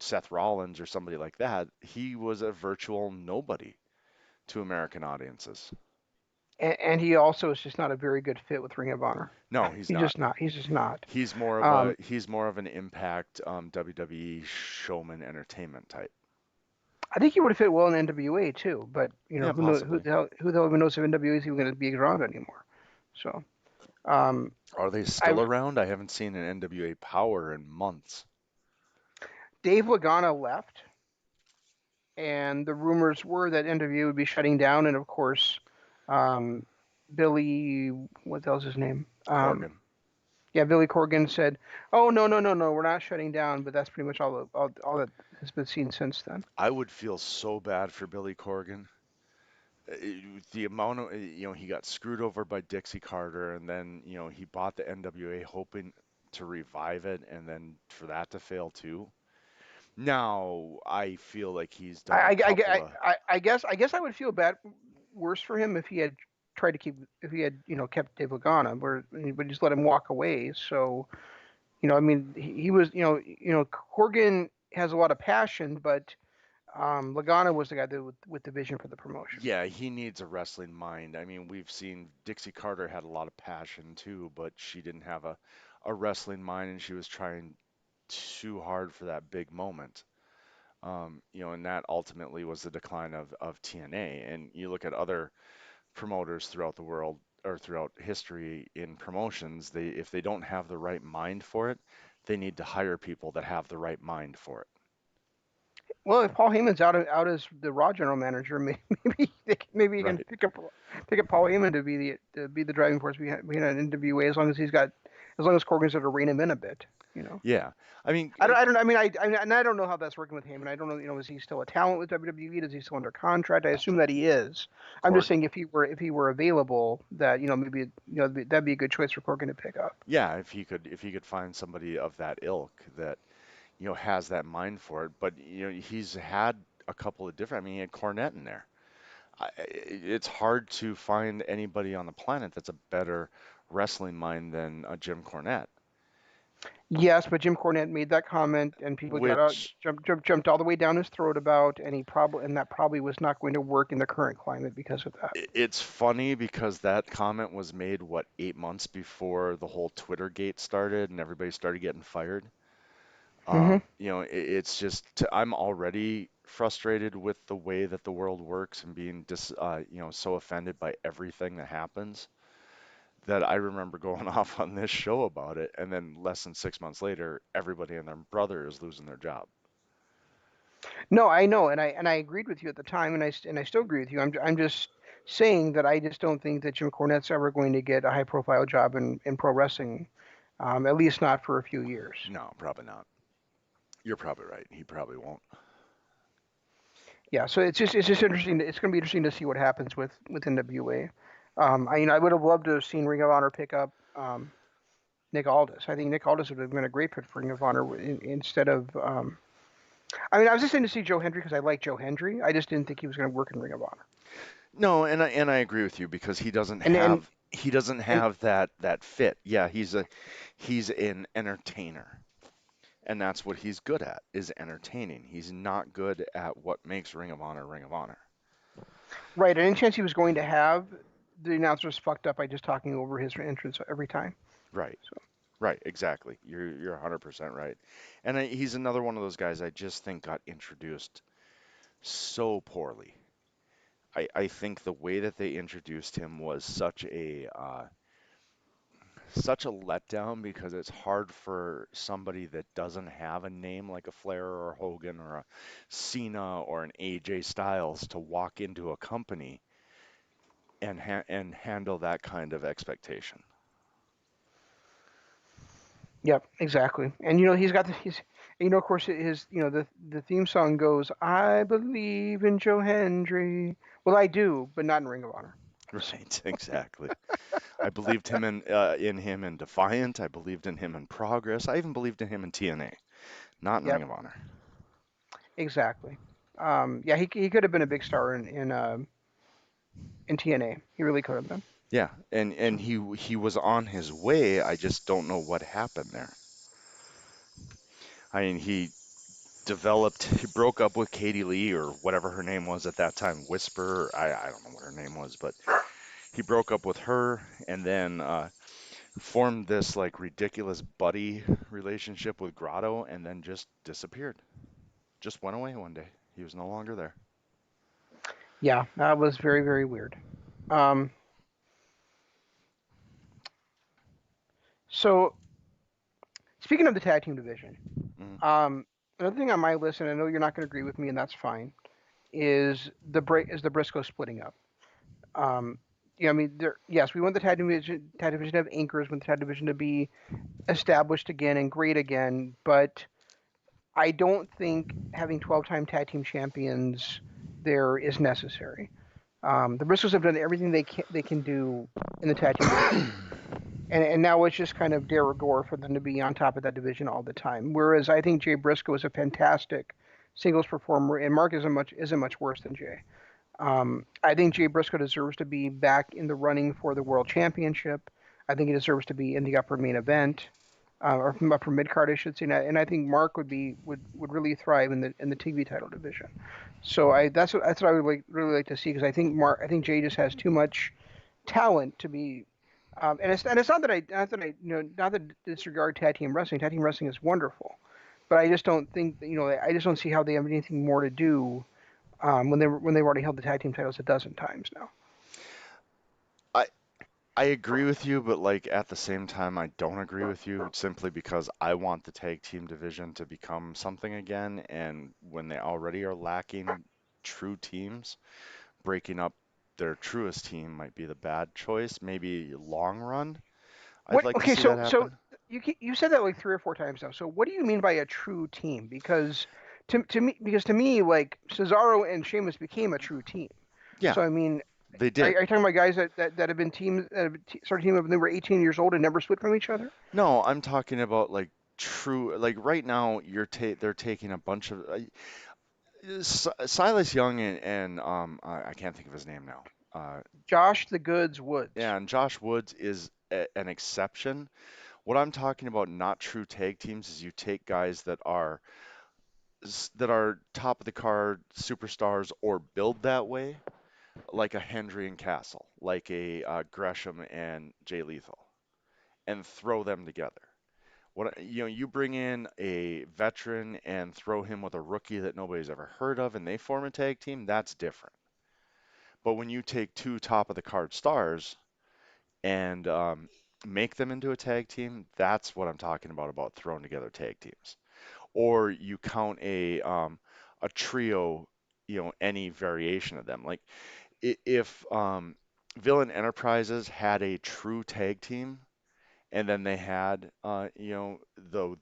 Seth Rollins or somebody like that. He was a virtual nobody to American audiences. And he also is just not a very good fit with Ring of Honor. No, he's He's not. just not. He's just not. He's more of Um, an Impact WWE showman entertainment type. I think he would have fit well in NWA too, but Yeah, who knows possibly. who the hell even knows if NWA is even going to be around anymore. So um, Are they still I've around? I haven't seen an NWA Power in months. Dave Lagana left, and the rumors were that NWA would be shutting down, and of course, um, Billy, what the hell's his name? Corgan. Yeah, Billy Corgan said, "Oh no, no, no, no, we're not shutting down." But that's pretty much all that has been seen since then. I would feel so bad for Billy Corgan. The amount of, he got screwed over by Dixie Carter, and then, he bought the NWA hoping to revive it, and then for that to fail too. Now, I feel like he's done a I, I, couple I, of, I guess I would feel worse for him if he had tried to keep if he had kept Dave Lagana, but just let him walk away. So I mean, he was Corgan has a lot of passion, but Lagana was the guy that with the vision for the promotion. yeah, he needs a wrestling mind. I mean, we've seen Dixie Carter had a lot of passion too, but she didn't have a wrestling mind, and she was trying too hard for that big moment. And that ultimately was the decline of TNA. And you look at other promoters throughout the world or throughout history in promotions, if they don't have the right mind for it, they need to hire people that have the right mind for it. Well, if Paul Heyman's out as the Raw general manager, maybe he can Right. pick up Paul Heyman to be the driving force behind an NWA as long as Corgan's there to rein him in a bit. You know. Yeah. I mean, I mean, I don't know how that's working with him, and I don't know, is he still a talent with WWE? Is he still under contract? I assume that he is. I'm just Corgan. saying if he were available, that maybe that'd be a good choice for Corgan to pick up. Yeah, if he could find somebody of that ilk that, has that mind for it. But, he's had a couple of different, I mean, he had Cornette in there. It's hard to find anybody on the planet that's a better wrestling mind than Jim Cornette, Yes, but Jim Cornette made that comment, and people got out, which jumped all the way down his throat about, and that probably was not going to work in the current climate because of that. it's funny because that comment was made, what, 8 months before the whole Twitter gate started and everybody started getting fired. Hmm. It's just I'm already frustrated with the way that the world works and being so offended by everything that happens that I remember going off on this show about it, and then less than 6 months later, everybody and their brother is losing their job. No, I know, and I agreed with you at the time, and I still agree with you. I'm just saying that I just don't think that Jim Cornette's ever going to get a high profile job in pro wrestling, at least not for a few years. No, probably not. You're probably right. He probably won't. Yeah, so it's just interesting. It's going to be interesting to see what happens with NWA. I would have loved to have seen Ring of Honor pick up Nick Aldis. I think Nick Aldis would have been a great fit for Ring of Honor instead of. I was just saying to see Joe Hendry because I like Joe Hendry. I just didn't think he was going to work in Ring of Honor. No, and I agree with you because And and he doesn't and have that fit. Yeah, he's an entertainer. And that's what he's good at, is entertaining. He's not good at what makes Ring of Honor Ring of Honor. right, any chance he was going to have, the announcers fucked up by just talking over his entrance every time. Right. So Right, exactly. You're 100% right. And he's another one of those guys I just think got introduced so poorly. I think the way that they introduced him was such a letdown because it's hard for somebody that doesn't have a name like a Flair or a Hogan or a Cena or an AJ Styles to walk into a company and handle that kind of expectation. yep, exactly. And he's got he's of course his the theme song goes, "I believe in Joe Hendry." Well, I do, but not in Ring of Honor. So, Right, exactly. I believed in him in Defiant. I believed in him in Progress. I even believed in him in TNA, not in Ring yep, of Honor. exactly. Yeah, he could have been a big star in TNA. He really could have been. Yeah, and So, he was on his way. I just don't know what happened there. I mean, he broke up with Katie Lee or whatever her name was at that time, Whisper. I don't know what her name was, but he broke up with her and then formed this like ridiculous buddy relationship with Grotto and then just disappeared. Just went away one day. He was no longer there. yeah, that was very very weird. Um, so speaking of the tag team division, Mm, um, another thing on my list, and I know you're not going to agree with me, and that's fine, is the Briscoe splitting up. Um, I mean, yes, we want the tag division to have anchors, we want the tag division to be established again and great again, but I don't think having 12-time tag team champions there is necessary. The Briscoes have done everything they can do in the tag team division, and now it's just kind of de rigueur for them to be on top of that division all the time. Whereas I think Jay Briscoe is a fantastic singles performer, and Mark isn't much worse than Jay. I think Jay Briscoe deserves to be back in the running for the world championship. I think he deserves to be in the upper main event, or from upper mid card, I should say. And I think Mark would really thrive in the TV title division. So that's what I would really like to see, because I think Jay just has too much talent to be. And it's not that disregard tag team wrestling. Tag team wrestling is wonderful, but I just don't think that, I just don't see how they have anything more to do when they've already held the tag team titles a dozen times now. I I agree with you, but like at the same time, I don't agree with you simply because I want the tag team division to become something again. And when they already are lacking true teams, breaking up their truest team might be the bad choice. Maybe long run, I'd What? like to Okay, see that so happen. you said that like 3 or 4 times now. So what do you mean by a true team? Because to me, like Cesaro and Sheamus became a true team. Yeah, So I mean, they are, did. are you talking about guys that have been teams that have started teaming up when they were 18 years old and never split from each other? No, I'm talking about like true, like right now they're taking a bunch of Silas Young and I can't think of his name now. Josh the Goods Woods. Yeah, and Josh Woods is an exception. What I'm talking about, not true tag teams, is you take guys that are top of the card superstars or build that way, like a Hendry and Castle, like a Gresham and Jay Lethal, and throw them together. You bring in a veteran and throw him with a rookie that nobody's ever heard of, and they form a tag team, that's different. But when you take two top of the card stars and make them into a tag team, that's what I'm talking about throwing together tag teams. Or you count a trio, any variation of them. Like if Villain Enterprises had a true tag team, and then they had the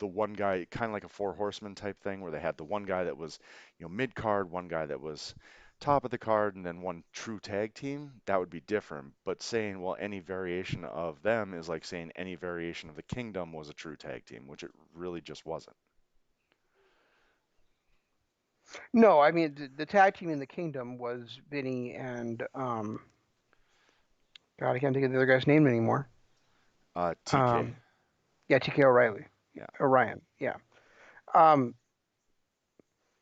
one guy, kind of like a four horseman type thing, where they had the one guy that was mid card, one guy that was top of the card, and then one true tag team, that would be different. But saying, well, any variation of them is like saying any variation of the Kingdom was a true tag team, which it really just wasn't. No, I mean the tag team in the Kingdom was Vinny and God, I can't think of the other guy's name anymore. TK. Um, yeah, TK O'Reilly, Yeah. Orion. Yeah. Um,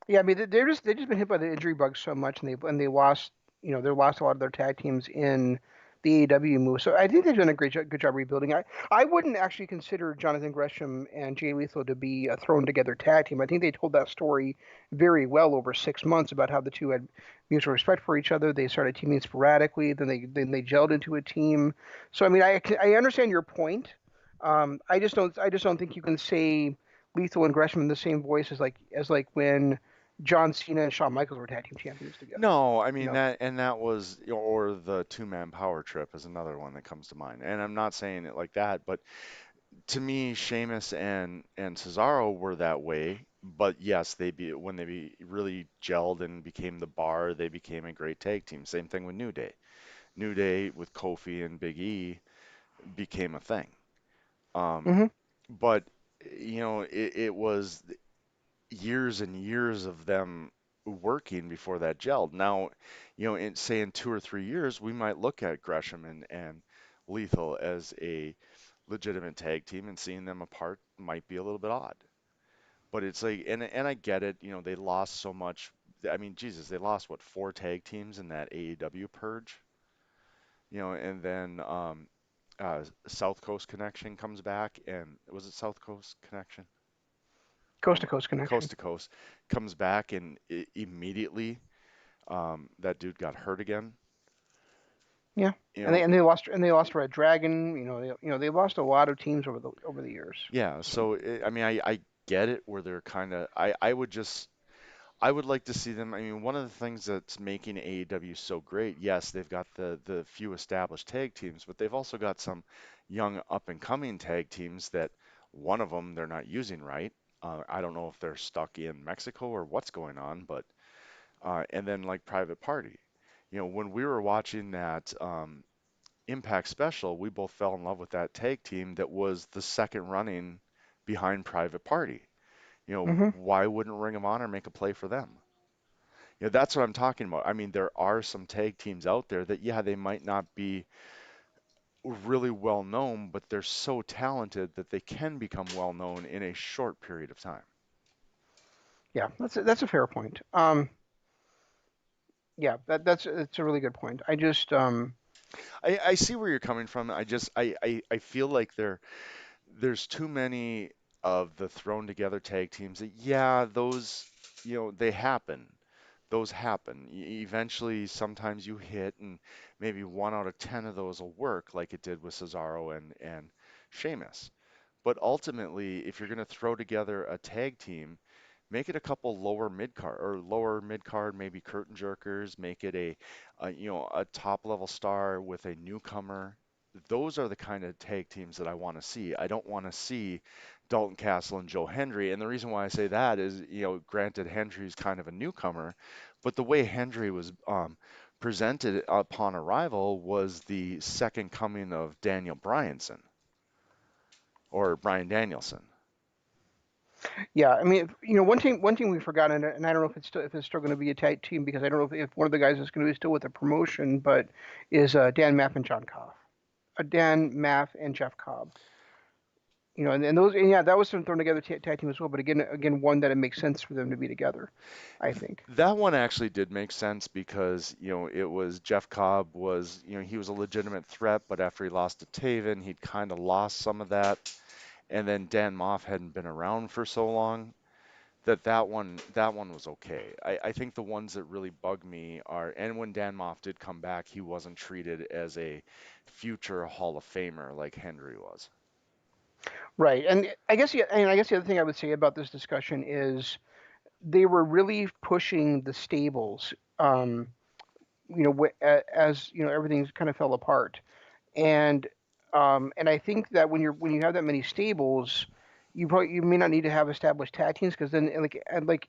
yeah, I mean they just been hit by the injury bug so much, and they lost they lost a lot of their tag teams in the AEW move. So I think they've done a good job rebuilding. I wouldn't actually consider Jonathan Gresham and Jay Lethal to be a thrown together tag team. I think they told that story very well over 6 months about how the two had mutual respect for each other. They started teaming sporadically, then they gelled into a team. So I mean I understand your point. I just don't think you can say Lethal and Gresham in the same voice as like when John Cena and Shawn Michaels were tag team champions together. No, I You mean know. that was, or the two-man power trip is another one that comes to mind. And I'm not saying it like that, but to me, Sheamus and Cesaro were that way. But yes, when really gelled and became the Bar, they became a great tag team. Same thing with New Day. New Day with Kofi and Big E became a thing. Um, Hmm. but it was years and years of them working before that gelled. Now, in 2 or 3 years, we might look at Gresham and Lethal as a legitimate tag team, and seeing them apart might be a little bit odd. But it's like, and I get it, they lost so much. I mean, Jesus, they lost what, four tag teams in that AEW purge, and then South Coast Connection comes back, and was it South Coast Connection? Coast to coast connection. Coast to Coast comes back, and immediately that dude got hurt again. Yeah, You and they know, and they lost and they lost Red Dragon. They lost a lot of teams over the years. yeah. So So I mean, I get it where they're kind of. I would like to see them. I mean, one of the things that's making AEW so great, yes, they've got the few established tag teams, but they've also got some young up and coming tag teams that one of them they're not using right. I don't know if they're stuck in Mexico or what's going on, but and then like Private Party. When we were watching that Impact special, we both fell in love with that tag team that was the second running behind Private Party. hmm Why wouldn't Ring of Honor make a play for them? That's what I'm talking about. I mean, there are some tag teams out there that, yeah, they might not be really well known, but they're so talented that they can become well known in a short period of time. yeah, that's a fair point. Yeah, that's a really good point. I see where you're coming from. I feel like there's too many of the thrown together tag teams that, yeah, those, they happen. Those happen. Eventually, sometimes you hit, and maybe 1 out of 10 of those will work, like it did with Cesaro and Sheamus. But ultimately, if you're going to throw together a tag team, make it a couple lower mid card, maybe curtain jerkers. Make it a top level star with a newcomer. Those are the kind of tag teams that I want to see. I don't want to see Dalton Castle and Joe Hendry. And the reason why I say that is, granted, Hendry's kind of a newcomer, but the way Hendry was presented upon arrival was the second coming of Daniel Bryanson or Bryan Danielson. Yeah, I mean, one thing we forgot, and I don't know if it's still going to be a tag team because I don't know if one of the guys is going to be still with the promotion, but is Dan Maff and John Cobb, Dan Maff and Jeff Cobb. And those, and yeah, that was some thrown together tag team as well. But again, one that it makes sense for them to be together, I think. That one actually did make sense because, it was Jeff Cobb was, he was a legitimate threat, but after he lost to Taven, he'd kind of lost some of that. And then Dan Moff hadn't been around for so long that one was okay. I think the ones that really bug me are, and when Dan Moff did come back, he wasn't treated as a future Hall of Famer like Hendry was. Right, and I guess the other thing I would say about this discussion is they were really pushing the stables. as everything's kind of fell apart. And and I think that when you have that many stables, you may not need to have established tag teams, because then like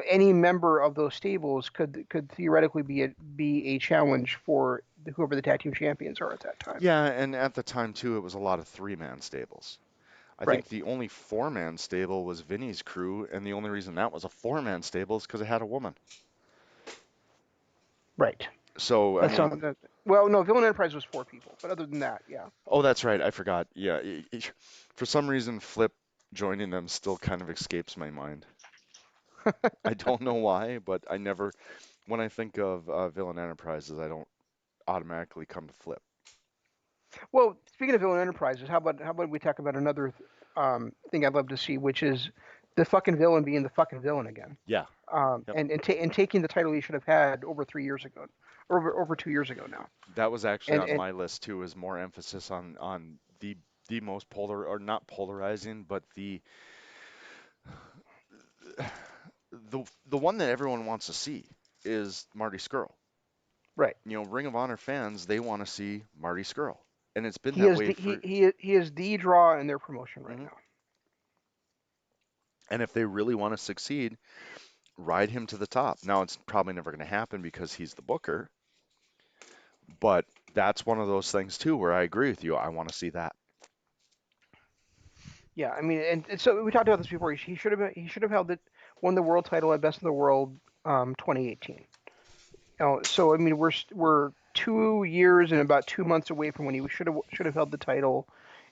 any member of those stables could theoretically be a challenge for whoever the tag team champions are at that time. Yeah, and at the time too, it was a lot of three-man stables. I Right, think the only four-man stable was Vinny's crew, and the only reason that was a four-man stable is because it had a woman. right. So, I That's mean, not that. Well, no, Villain Enterprise was four people, but other than that, yeah. oh, that's right, I forgot. Yeah, for some reason, Flip joining them still kind of escapes my mind. I don't know why, but when I think of Villain Enterprises, I don't automatically come to Flip. Well, speaking of Villain Enterprises, how about we talk about another thing I'd love to see, which is the fucking villain being the fucking villain again, Yeah, yep. and taking the title he should have had over 3 years ago, over 2 years ago now, That was actually on and my list too, is more emphasis on the most polar or not polarizing, but the one that everyone wants to see is Marty Scurll. right. Ring of Honor fans, they want to see Marty Scurll, and it's been He that is way the for. he is the draw in their promotion right Mhm. now. And if they really want to succeed, ride him to the top. Now it's probably never going to happen because he's the booker, but that's one of those things too where I agree with you. I want to see that. Yeah, I mean, and so we talked about this before. He should have held it, won the world title at Best in the World 2018. So I mean, we're 2 years and about 2 months away from when he should have held the title,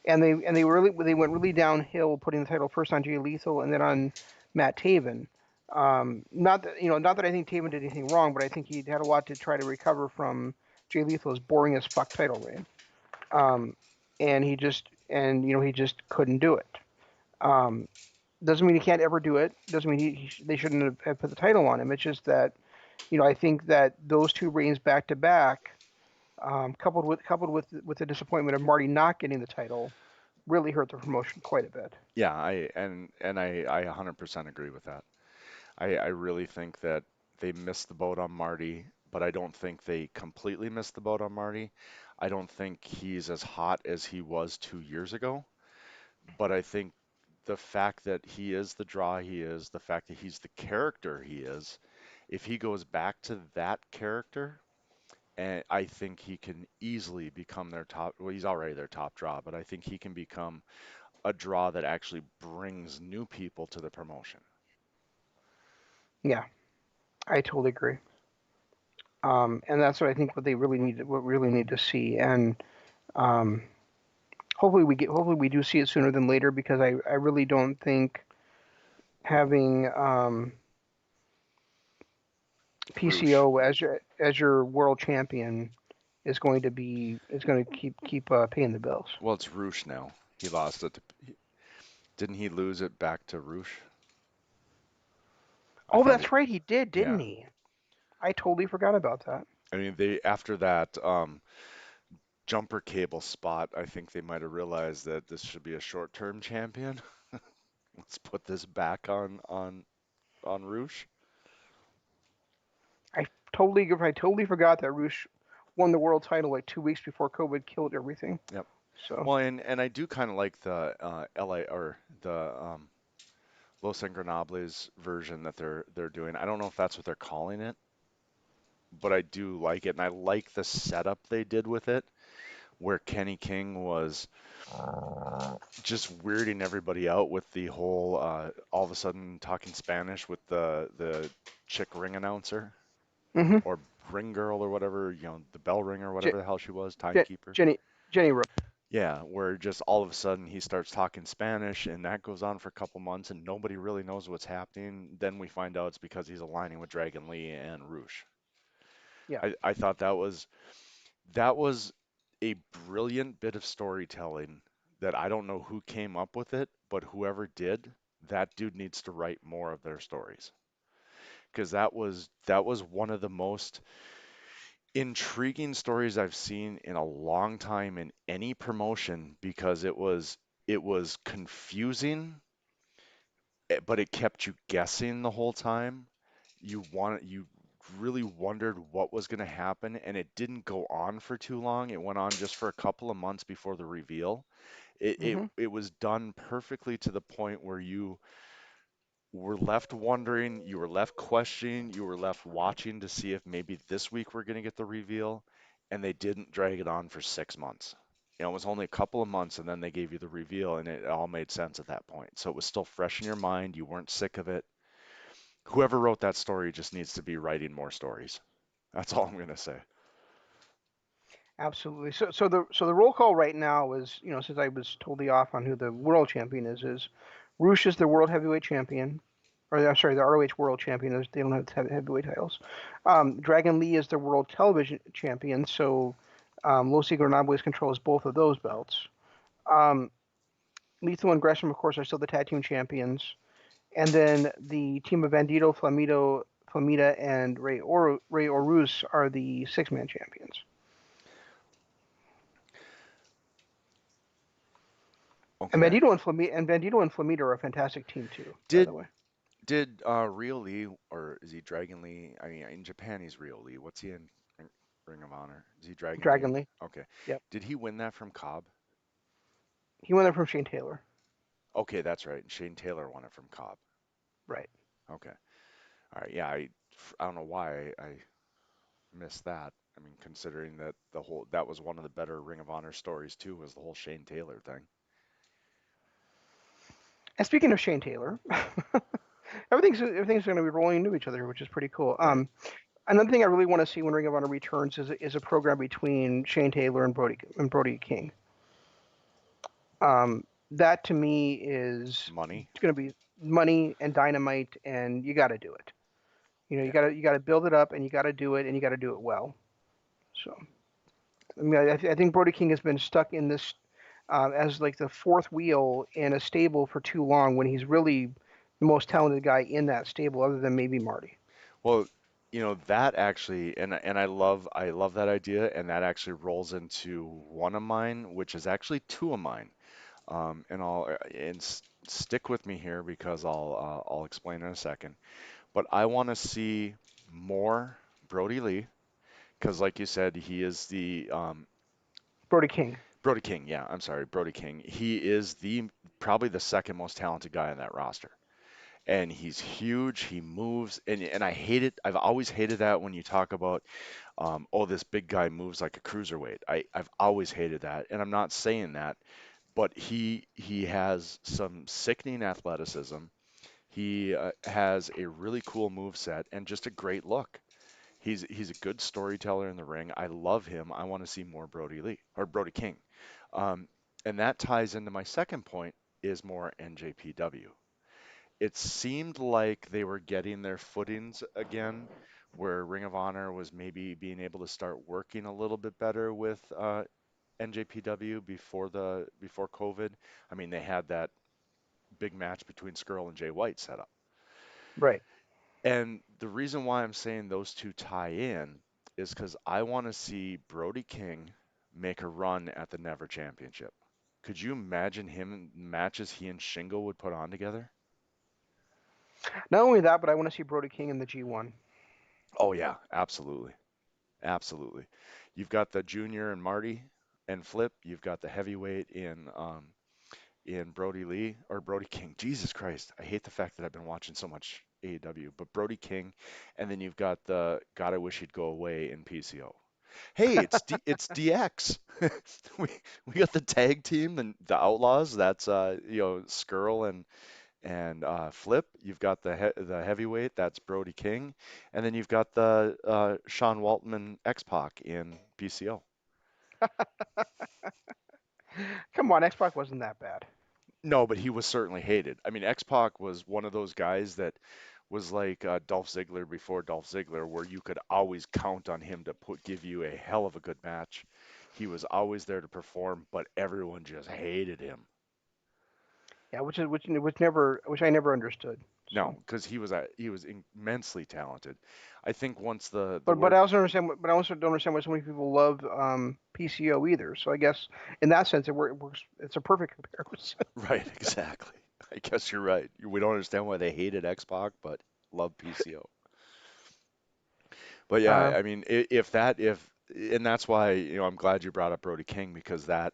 and they went really downhill, putting the title first on Jay Lethal and then on Matt Taven. Not that I think Taven did anything wrong, but I think he had a lot to try to recover from Jay Lethal's boring as fuck title reign. Um, and he just couldn't do it. Um, doesn't mean he can't ever do it. Doesn't mean they shouldn't have put the title on him. It's just that I think that those two reigns back to back, coupled with the disappointment of Marty not getting the title, really hurt the promotion quite a bit. Yeah, I 100% agree with that. I really think that they missed the boat on Marty, but I don't think they completely missed the boat on Marty. I don't think he's as hot as he was 2 years ago, but I think the fact that he is the draw he is, the fact that he's the character he is, if he goes back to that character, and I think he can easily become their top, well, he's already their top draw, but I think he can become a draw that actually brings new people to the promotion. Yeah, I totally agree. And that's what I think what really need to see, and um, hopefully we do see it sooner than later, because I really don't think having Roosh. PCO as your world champion is going to keep paying the bills. Well, it's Roosh now. He lost it. Didn't he lose it back to Roosh? I Oh, thought he, that's right, he did, didn't yeah. he? I totally forgot about that. I mean, they after that jumper cable spot, I think they might have realized that this should be a short-term champion. Let's put this back on Roosh. I totally forgot that Roosh won the world title like 2 weeks before COVID killed everything. Yep. So, Well, and I do kind of like the LA or the Los Ingobernables version that they're doing. I don't know if that's what they're calling it, but I do like it, and I like the setup they did with it, where Kenny King was just weirding everybody out with the whole all of a sudden talking Spanish with the chick ring announcer hmm or ring girl or whatever, the bell ringer, whatever the hell she was, timekeeper. Jenny Rose. Yeah, where just all of a sudden he starts talking Spanish, and that goes on for a couple months, and nobody really knows what's happening. Then we find out it's because he's aligning with Dragon Lee and Roosh. Yeah, I thought that was a brilliant bit of storytelling that I don't know who came up with it, but whoever did, that dude needs to write more of their stories because that was one of the most intriguing stories I've seen in a long time in any promotion because it was confusing, but it kept you guessing the whole time. You really wondered what was going to happen, and it didn't go on for too long. It went on just for a couple of months before the reveal. Hmm. It was done perfectly to the point where you were left wondering, you were left questioning, you were left watching to see if maybe this week we're going to get the reveal, and they didn't drag it on for 6 months. It was only a couple of months, and then they gave you the reveal, and it all made sense at that point. So it was still fresh in your mind. You weren't sick of it. Whoever wrote that story just needs to be writing more stories. That's all I'm going to say. Absolutely. So the roll call right now is, since I was totally off on who the world champion is Roosh is the world heavyweight champion, or I'm sorry, the ROH world champion. They don't have heavyweight titles. Dragon Lee is the world television champion. So Los Ingobernables controls both of those belts. Um, Lethal and Gresham, of course, are still the tag team champions. And then the team of Bandito, Flamita, and Ray Orus are the six-man champions. And Okay. Bandito and Flamita are a fantastic team too, by the Did way. did Rio Lee, or is he Dragon Lee? I mean, in Japan he's Rio Lee. What's he in Ring of Honor? Is he Dragon Lee? Dragon Lee. Okay. Yep. Did he win that from Cobb? He won it from Shane Taylor. Okay, that's right. Shane Taylor won it from Cobb. Right. Okay. All right. Yeah, I don't know why I missed that. I mean, considering that that was one of the better Ring of Honor stories too, was the whole Shane Taylor thing. And speaking of Shane Taylor, everything's going to be rolling into each other, which is pretty cool. Right. Another thing I really want to see when Ring of Honor returns is a program between Shane Taylor and Brody King. That to me is Money. going to be money and dynamite, and you got to do it. You Yeah. got to build it up, and you got to do it, and you got to do it well. So I mean, I think Brody King has been stuck in this as like the fourth wheel in a stable for too long when he's really the most talented guy in that stable, other than maybe Marty. Well, that actually, and I love that idea, and that actually rolls into one of mine, which is actually two of mine. And stick with me here because I'll explain in a second. But I want to see more Brody Lee because, like you said, he is the Brody King. Brody King. Yeah, I'm sorry, Brody King. He is the probably the second most talented guy on that roster. And he's huge. He moves, and I hate it. I've always hated that when you talk about, oh, this big guy moves like a cruiserweight. I've always hated that, and I'm not saying that, but he has some sickening athleticism. He has a really cool move set and just a great look. He's a good storyteller in the ring. I love him. I want to see more Brody Lee or Brody King. Um, and that ties into my second point is more NJPW. It seemed like they were getting their footings again, where Ring of Honor was maybe being able to start working a little bit better with NJPW before COVID. I mean, they had that big match between Skrull and Jay White set up. Right. And the reason why I'm saying those two tie in is because I want to see Brody King make a run at the Never Championship. Could you imagine him matches he and Shingo would put on together? Not only that, but I want to see Brody King in the G1. Oh yeah, absolutely. Absolutely. You've got the junior and Marty and Flip. You've got the heavyweight in Brody Lee or Brody King. Jesus Christ, I hate the fact that I've been watching so much AEW, but Brody King, and then you've got the God, I wish he'd go away in PCO. Hey, it's DX. We we got the tag team and the Outlaws. That's Skrull and Flip. You've got the heavyweight, that's Brody King, and then you've got the Sean Waltman X-Pac in PCO. Come on, X-Pac wasn't that bad. No, but he was certainly hated. I mean, X-Pac was one of those guys that was like Dolph Ziggler before Dolph Ziggler, where you could always count on him to give you a hell of a good match. He was always there to perform, but everyone just hated him. Yeah, which I never understood. No, So, because he was immensely talented. I think once the but word I also understand. But I also don't understand why so many people love PCO either. So I guess in that sense, it works. It's a perfect comparison. right, exactly. I guess you're right. We don't understand why they hated X-Pac, but love PCO. But yeah, Uh, I mean, if and that's why, I'm glad you brought up Brody King because that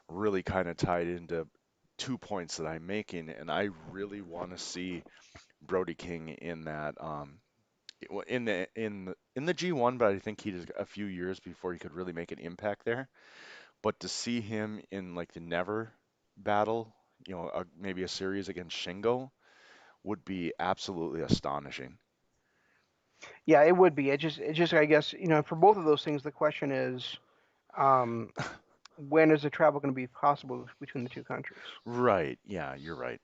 really kind of tied into 2 points that I'm making, and I really want to see Brody King in that in the G1, but I think he needed a few years before he could really make an impact there. But to see him in like the Never battle, maybe a series against Shingo would be absolutely astonishing. yeah, it would be. It just, I guess, for both of those things, the question is, um, when is the travel going to be possible between the two countries? Right. Yeah, you're right.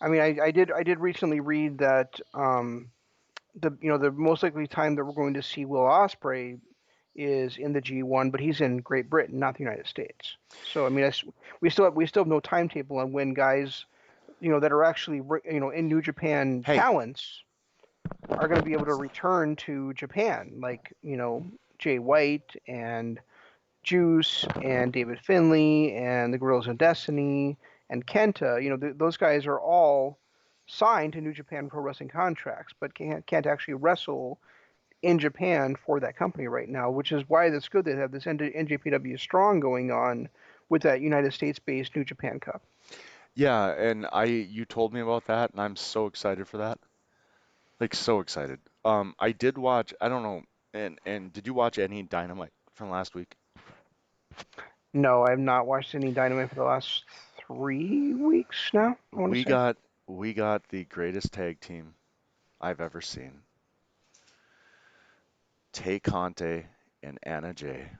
I mean, I did recently read that the most likely time that we're going to see Will Ospreay is in the G1, but he's in Great Britain, not the United States. So I mean, we still have no timetable on when guys that are actually in New Japan Hey, talents are going to be able to return to Japan, like Jay White and Juice and David Finlay and the Gorillas of Destiny and Kenta. Those guys are all signed to New Japan Pro Wrestling contracts, but can't actually wrestle in Japan for that company right now, which is why it's good they have this NJPW Strong going on with that United States-based New Japan Cup. yeah, and you told me about that, and I'm so excited for that. Like so excited. I did watch, I don't know, and did you watch any Dynamite from last week? No, I've not watched any Dynamite for the last 3 weeks now, I want to We say. got we got the greatest tag team I've ever seen. Tay Conte and Anna Jay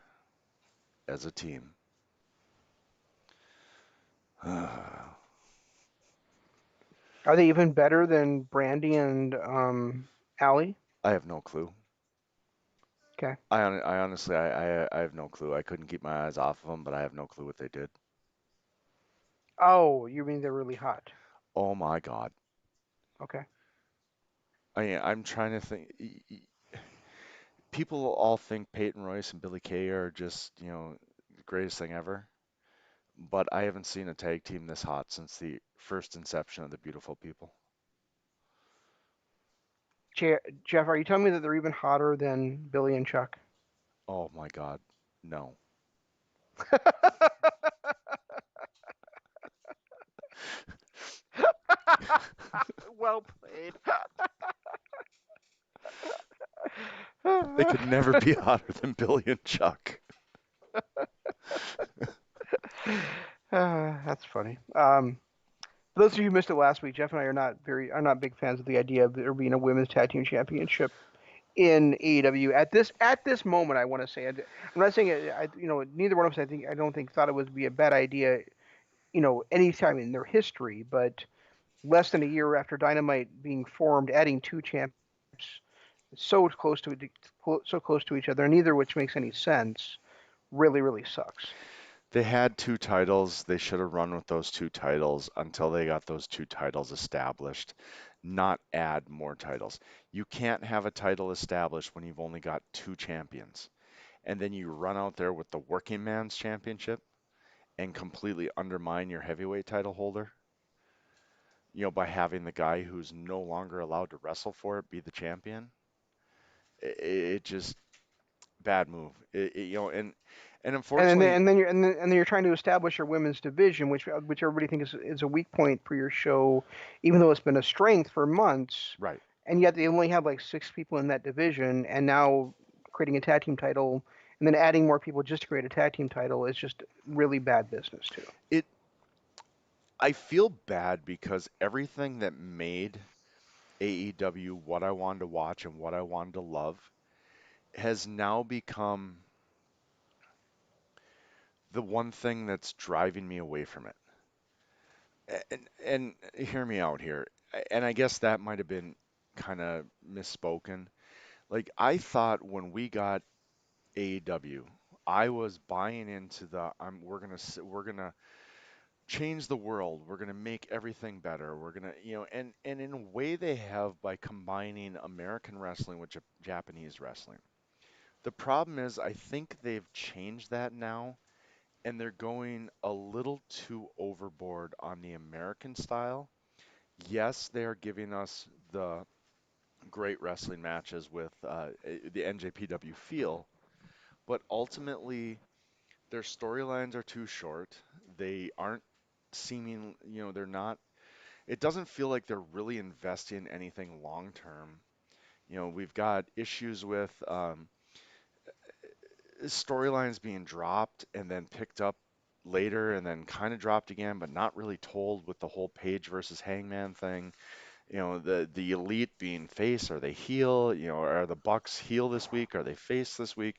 as a team. I Are they even better than Brandy and Allie? have no clue. Okay. I honestly, I have no clue. I couldn't keep my eyes off of them, but I have no clue what they did. Oh, you mean they're really hot? Oh my God. Okay. I'm trying to think. People all think Peyton Royce and Billy Kay are just, the greatest thing ever. But I haven't seen a tag team this hot since the first inception of the Beautiful People. Jeff, are you telling me that they're even hotter than Billy and Chuck? Oh my God. No. Well played. They could never be hotter than Billy and Chuck. That's funny. For those of you who missed it last week, Jeff and I are not big fans of the idea of there being a women's tag team championship in AEW at this moment. I want to say I'm not saying neither one of us I don't think thought it would be a bad idea any time in their history, but less than a year after Dynamite being formed, adding two champs so close to each other, neither of which makes any sense, really sucks. They had two titles. They should have run with those two titles until they got those two titles established, not add more titles. You can't have a title established when you've only got two champions. And then you run out there with the working man's championship and completely undermine your heavyweight title holder, by having the guy who's no longer allowed to wrestle for it be the champion. It just bad move. And And then unfortunately, and then you're and then you're trying to establish your women's division, which everybody thinks is a weak point for your show, even though it's been a strength for months. right. And yet they only have like 6 people in that division, and now creating a tag team title and then adding more people just to create a tag team title is just really bad business too. It I feel bad because everything that made AEW what I wanted to watch and what I wanted to love has now become the one thing that's driving me away from it. And hear me out here. And I guess that might have been kind of misspoken. Like I thought when we got AEW, I was buying into the we're gonna change the world. We're gonna make everything better. We're gonna, and in a way they have by combining American wrestling with Japanese wrestling. The problem is I think they've changed that now and they're going a little too overboard on the American style. Yes, they are giving us the great wrestling matches with the NJPW feel, but ultimately their storylines are too short. They aren't seeming, they're not, it doesn't feel like they're really investing in anything long term. We've got issues with storylines being dropped and then picked up later and then kind of dropped again, but not really told with the whole Page versus Hangman thing. The elite being face, are they heel? Are the Bucks heel this week? Are they face this week?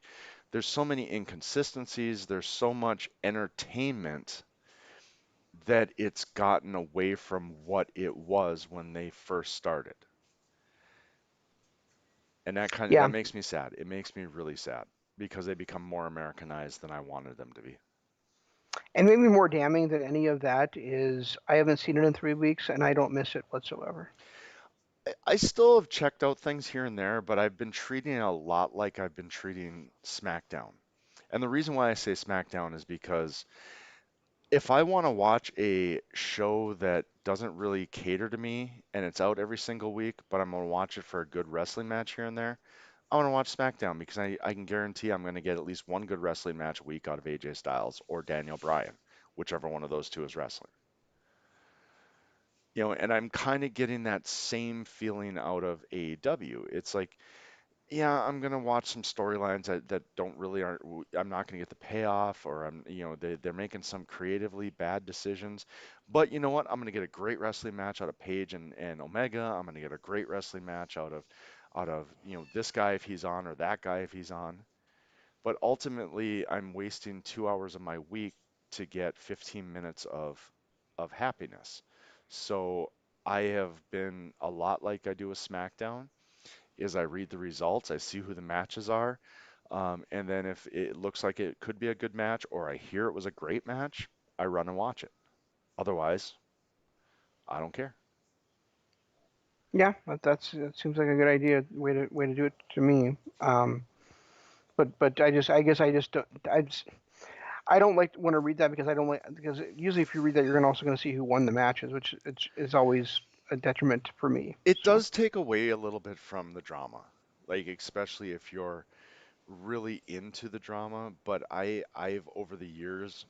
There's so many inconsistencies. There's so much entertainment that it's gotten away from what it was when they first started. And that Yeah, makes me sad. It makes me really sad because they become more Americanized than I wanted them to be. and maybe more damning than any of that is I haven't seen it in 3 weeks and I don't miss it whatsoever. I still have checked out things here and there, but I've been treating it a lot like I've been treating SmackDown. And the reason why I say SmackDown is because if I want to watch a show that doesn't really cater to me and it's out every single week, but I'm going to watch it for a good wrestling match here and there, I want to watch SmackDown because I can guarantee I'm going to get at least one good wrestling match a week out of AJ Styles or Daniel Bryan, whichever one of those two is wrestling. And I'm kind of getting that same feeling out of AEW. It's like, yeah, I'm gonna watch some storylines that don't really aren't. I'm not gonna get the payoff, or they're making some creatively bad decisions. But you know what? I'm gonna get a great wrestling match out of Page and Omega. I'm gonna get a great wrestling match out of this guy if he's on or that guy if he's on. But ultimately, I'm wasting 2 hours of my week to get 15 minutes of happiness. So I have been a lot like I do with SmackDown is I read the results, I see who the matches are, and then if it looks like it could be a good match or I hear it was a great match, I run and watch it. Otherwise, I don't care. Yeah, that seems like a good idea way to do it to me. But I guess I just don't I don't like want to read that because I don't like because usually if you read that you're also going to see who won the matches, which is always a detriment for me. It So does take away a little bit from the drama, like especially if you're really into the drama, but I've over the years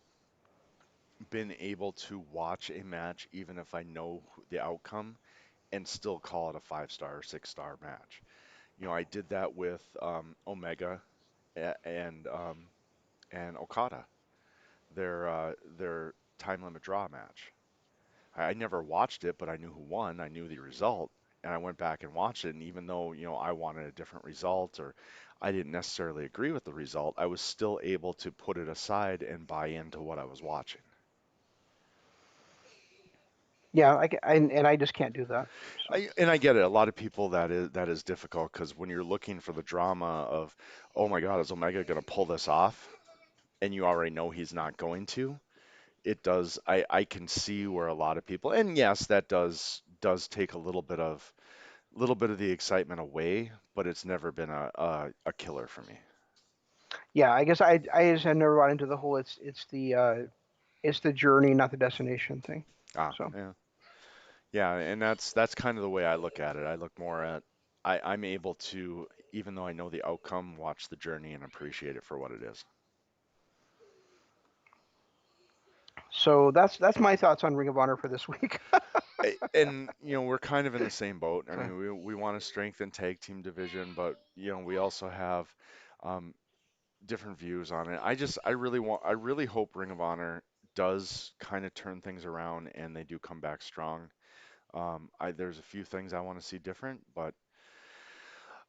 been able to watch a match even if I know the outcome and still call it a 5 star or 6 star match. I did that with Omega and Okada, their time limit draw match. I never watched it, but I knew who won. I knew the result, and I went back and watched it. And even though I wanted a different result or I didn't necessarily agree with the result, I was still able to put it aside and buy into what I was watching. yeah, and I just can't do that. So And I get it. A lot of people that is difficult because when you're looking for the drama of, oh my God, is Omega going to pull this off? And you already know he's not going to. It does. I can see where a lot of people, and yes, that does take a little bit of the excitement away, but it's never been a killer for me. yeah, I guess I just had never got into the whole it's the journey, not the destination thing. So Yeah, yeah, and that's kind of the way I look at it. I look more at I'm able to, even though I know the outcome, watch the journey and appreciate it for what it is. that's my thoughts on Ring of Honor for this week. And we're kind of in the same boat. I So mean, we want to strengthen tag team division, but we also have um, different views on it. I really hope Ring of Honor does kind of turn things around and they do come back strong. There's a few things I want to see different, but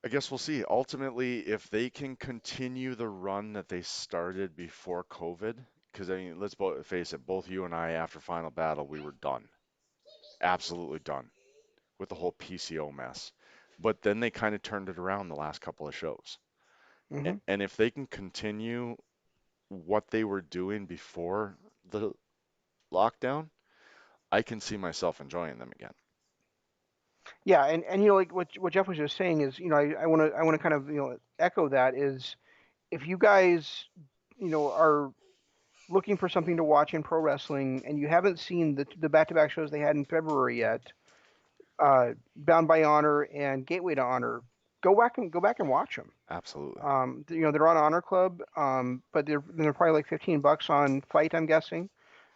I guess we'll see. Ultimately, if they can continue the run that they started before COVID, because I mean, let's both face it, both you and I, after Final Battle, we were done, absolutely done with the whole PCO mess. But then they kind of turned it around the last couple of shows. hmm And if they can continue what they were doing before the lockdown, I can see myself enjoying them again. yeah, and like what Jeff was just saying is I want to kind of echo that is if you guys are looking for something to watch in pro wrestling and you haven't seen the back-to-back shows they had in February yet, Bound by Honor and Gateway to Honor. Go back and watch them. Absolutely. They're on Honor Club, but they're probably like $15 on Fight, I'm guessing.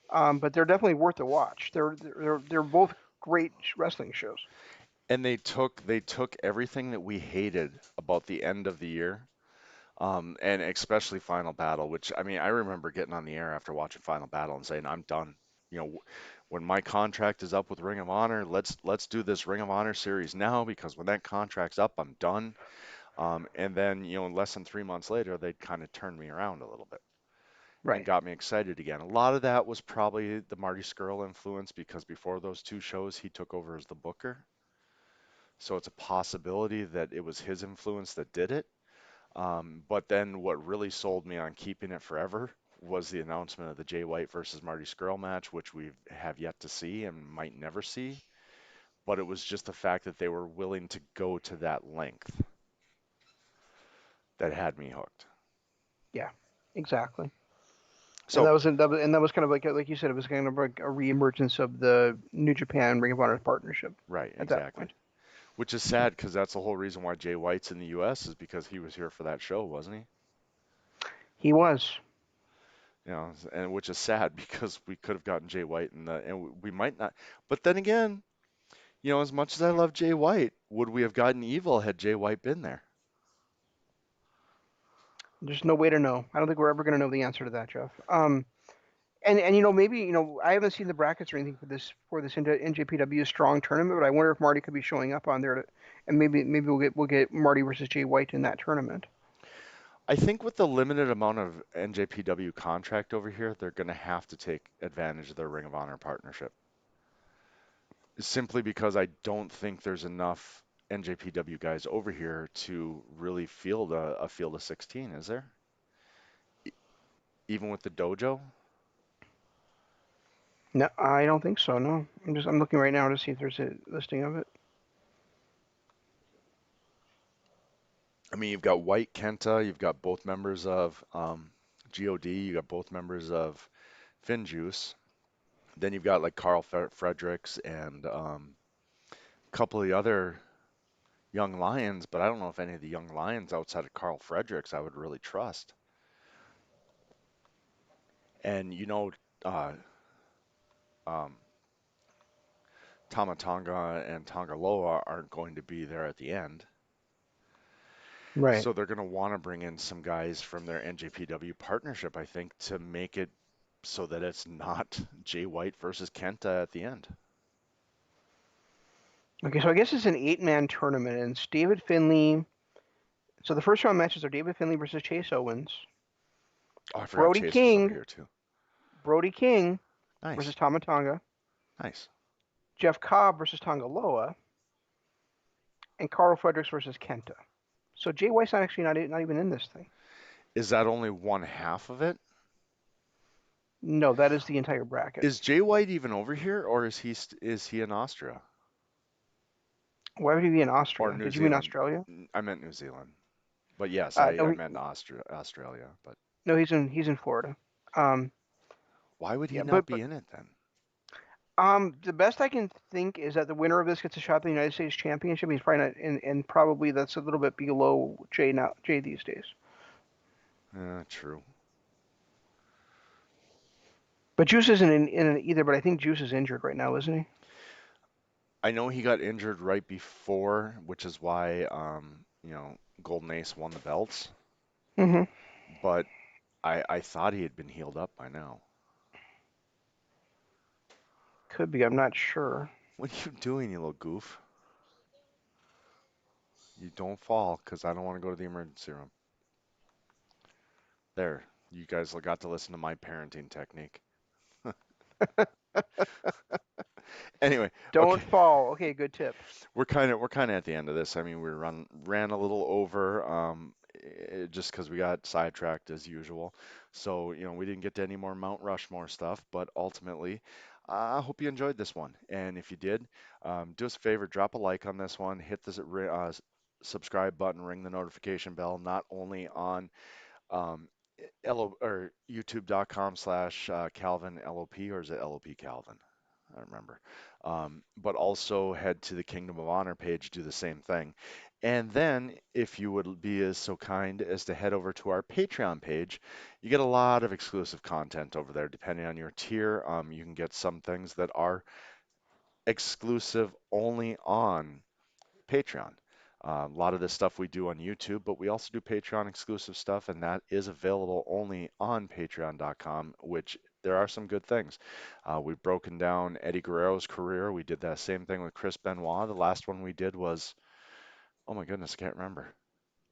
But they're definitely worth a watch. They're both great wrestling shows. And they took everything that we hated about the end of the year, and especially Final Battle, which I mean, I remember getting on the air after watching Final Battle and saying, I'm done. You know, when my contract is up with Ring of Honor, let's do this Ring of Honor series now because when that contract's up, I'm done. And then, less than 3 months later, they kind of turned me around a little bit and Right. got me excited again. A lot of that was probably the Marty Scurll influence because before those two shows, he took over as the booker. So it's a possibility that it was his influence that did it. But then what really sold me on keeping it forever was the announcement of the Jay White versus Marty Scurll match, which we have yet to see and might never see. But it was just the fact that they were willing to go to that length that had me hooked. Yeah. Exactly. And So, that was kind of like you said, it was kind of like a reemergence of the New Japan Ring of Honor partnership right, at that exactly. point. Which is sad because that's the whole reason why Jay White's in the US is because he was here for that show, wasn't he? He was. And which is sad because we could have gotten Jay White and we might not. But then again, as much as I love Jay White, would we have gotten Evil had Jay White been there? There's no way to know. I don't think we're ever going to know the answer to that, Jeff. And maybe I haven't seen the brackets or anything for this NJPW strong tournament, but I wonder if Marty could be showing up on there and maybe we'll get Marty versus Jay White in that tournament. I think with the limited amount of NJPW contract over here, they're going to have to take advantage of their Ring of Honor partnership. Simply because I don't think there's enough NJPW guys over here to really field a field of 16, is there? E- Even with the dojo? No, I don't think so. No, I'm looking right now to see if there's a listing of it. I mean, you've got White Kenta, you've got both members of GOD, you got both members of Finjuice. Then you've got like Carl Fredericks and a couple of the other young lions, but I don't know if any of the young lions outside of Carl Fredericks I would really trust. And uh, um, Tamatonga and Tongaloa aren't going to be there at the end. Right. So they're going to want to bring in some guys from their NJPW partnership, I think, to make it so that it's not Jay White versus Kenta at the end. Okay, so I guess it's an eight-man tournament, and it's David Finley. So the first round matches are David Finley versus Chase Owens, Oh, I forgot Brody Chase was over King, here too. Brody King versus Nice, Tama nice. Jeff Cobb versus Tongaloa, and Carl Fredericks versus Kenta. So Jay White's not even in this thing. Is that only one half of it? No, that is the entire bracket. Is Jay White even over here, or is he in Austria Why would he be in or Austria? New Did you mean Zealand? Australia? I meant New Zealand, but yes, I, No, I meant Australia. But no, he's in Florida. Um, why would he yeah, not but be in it then? the best I can think is that the winner of this gets a shot at the United States Championship. He's probably not, and probably that's a little bit below Jay these days. True. But Juice isn't in it either. But I think Juice is injured right now, isn't he? I know he got injured right before, which is why Golden Ace won the belts. Mm-hmm. But I thought he had been healed up by now. Could be. I'm not sure. What are you doing, you little goof? You don't fall, because I don't want to go to the emergency room. There, you guys got to listen to my parenting technique. Anyway, Don't okay, fall. Okay, good tip. we're kind of at the end of this. I mean, we ran a little over, just because we got sidetracked as usual. So, we didn't get to any more Mount Rushmore stuff, but ultimately, I hope you enjoyed this one. And if you did, do us a favor, drop a like on this one, hit the subscribe button, ring the notification bell, not only on um, or youtube.com/Calvin LOP, or is it LOP Calvin? I don't remember. But also head to the Kingdom of Honor page, do the same thing. And then, if you would be as so kind as to head over to our Patreon page, you get a lot of exclusive content over there. Depending on your tier, you can get some things that are exclusive only on Patreon. A lot of this stuff we do on YouTube, but we also do Patreon exclusive stuff, and that is available only on patreon.com, which there are some good things. We've broken down Eddie Guerrero's career. We did that same thing with Chris Benoit. The last one we did was, oh my goodness, I can't remember.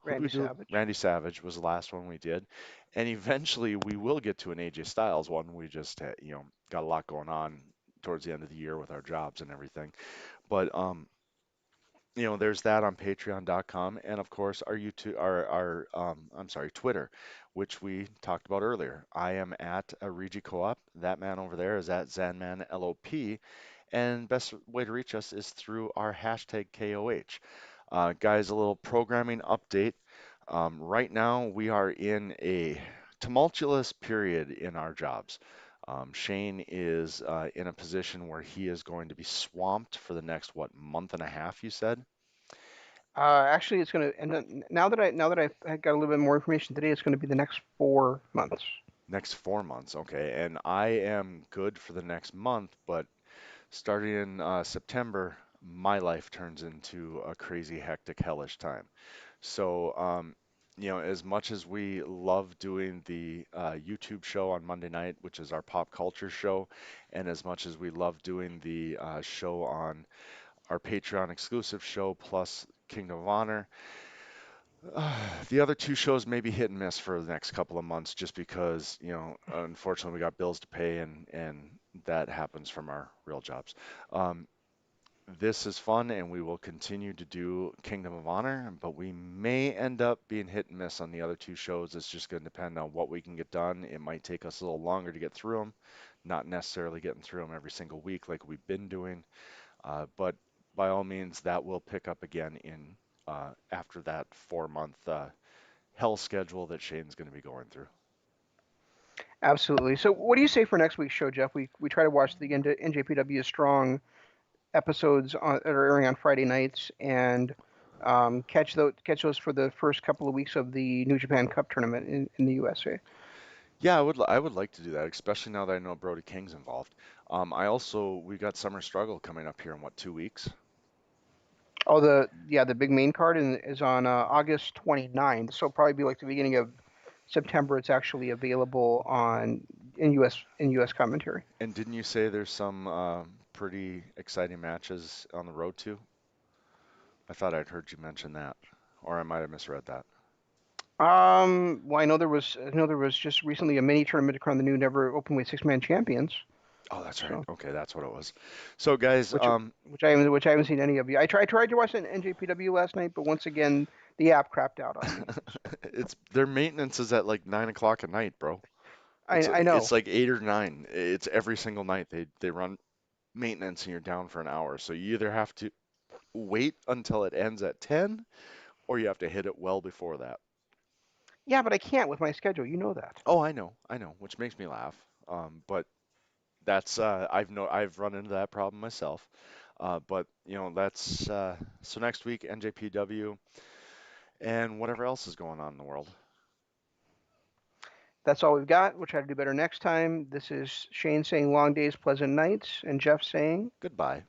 Who did Randy we do? Savage. Randy Savage was the last one we did. And eventually we will get to an AJ Styles one. We just, got a lot going on towards the end of the year with our jobs and everything. But there's that on patreon.com and of course our YouTube I'm sorry, Twitter, which we talked about earlier. I am at a Regi Co-op. That man over there is at ZanmanLOP, and best way to reach us is through our hashtag KOH. Guys, a little programming update. Right now we are in a tumultuous period in our jobs. Shane is in a position where he is going to be swamped for the next, what, month and a half, you said? Actually, it's going to, and now that I got a little bit more information today, it's going to be the next 4 months. Next 4 months, okay. And I am good for the next month, but starting in September, my life turns into a crazy, hectic, hellish time. So, as much as we love doing the YouTube show on Monday night, which is our pop culture show, and as much as we love doing the show on our Patreon exclusive show plus Kingdom of Honor, the other two shows may be hit and miss for the next couple of months just because, unfortunately we got bills to pay and that happens from our real jobs. Um, this is fun and we will continue to do Kingdom of Honor, but we may end up being hit and miss on the other two shows. It's just going to depend on what we can get done. It might take us a little longer to get through them, not necessarily getting through them every single week like we've been doing, but by all means, that will pick up again in after that 4 month hell schedule that Shane's going to be going through. Absolutely. So, what do you say for next week's show, Jeff? We try to watch the NJPW Strong episodes that are airing on Friday nights and catch those for the first couple of weeks of the New Japan Cup tournament in the USA. Yeah, I would like to do that, especially now that I know Brody King's involved. We got Summer Struggle coming up here in what, 2 weeks? Oh, the big main card is on August 29th. So it'll probably be like the beginning of September. It's actually available on in US commentary. And didn't you say there's some pretty exciting matches on the road too? I thought I'd heard you mention that, or I might have misread that. Well, I know there was just recently a mini tournament to crown the new never openweight six-man champions. Oh, that's right. So Okay, that's what it was. So, guys, which which I haven't seen any of you. I tried to watch an NJPW last night, but once again the app crapped out on me. So it's their maintenance is at like 9 o'clock at night, bro. I It's know. like 8 or 9. It's every single night they run maintenance and you're down for an hour. So you either have to wait until it ends at 10 or you have to hit it well before that. Yeah, but I can't with my schedule. You know that. Oh, I know, which makes me laugh. But that's I've run into that problem myself. But that's so next week NJPW and whatever else is going on in the world. That's all we've got. We'll try to do better next time. This is Shane saying long days, pleasant nights, and Jeff saying Goodbye.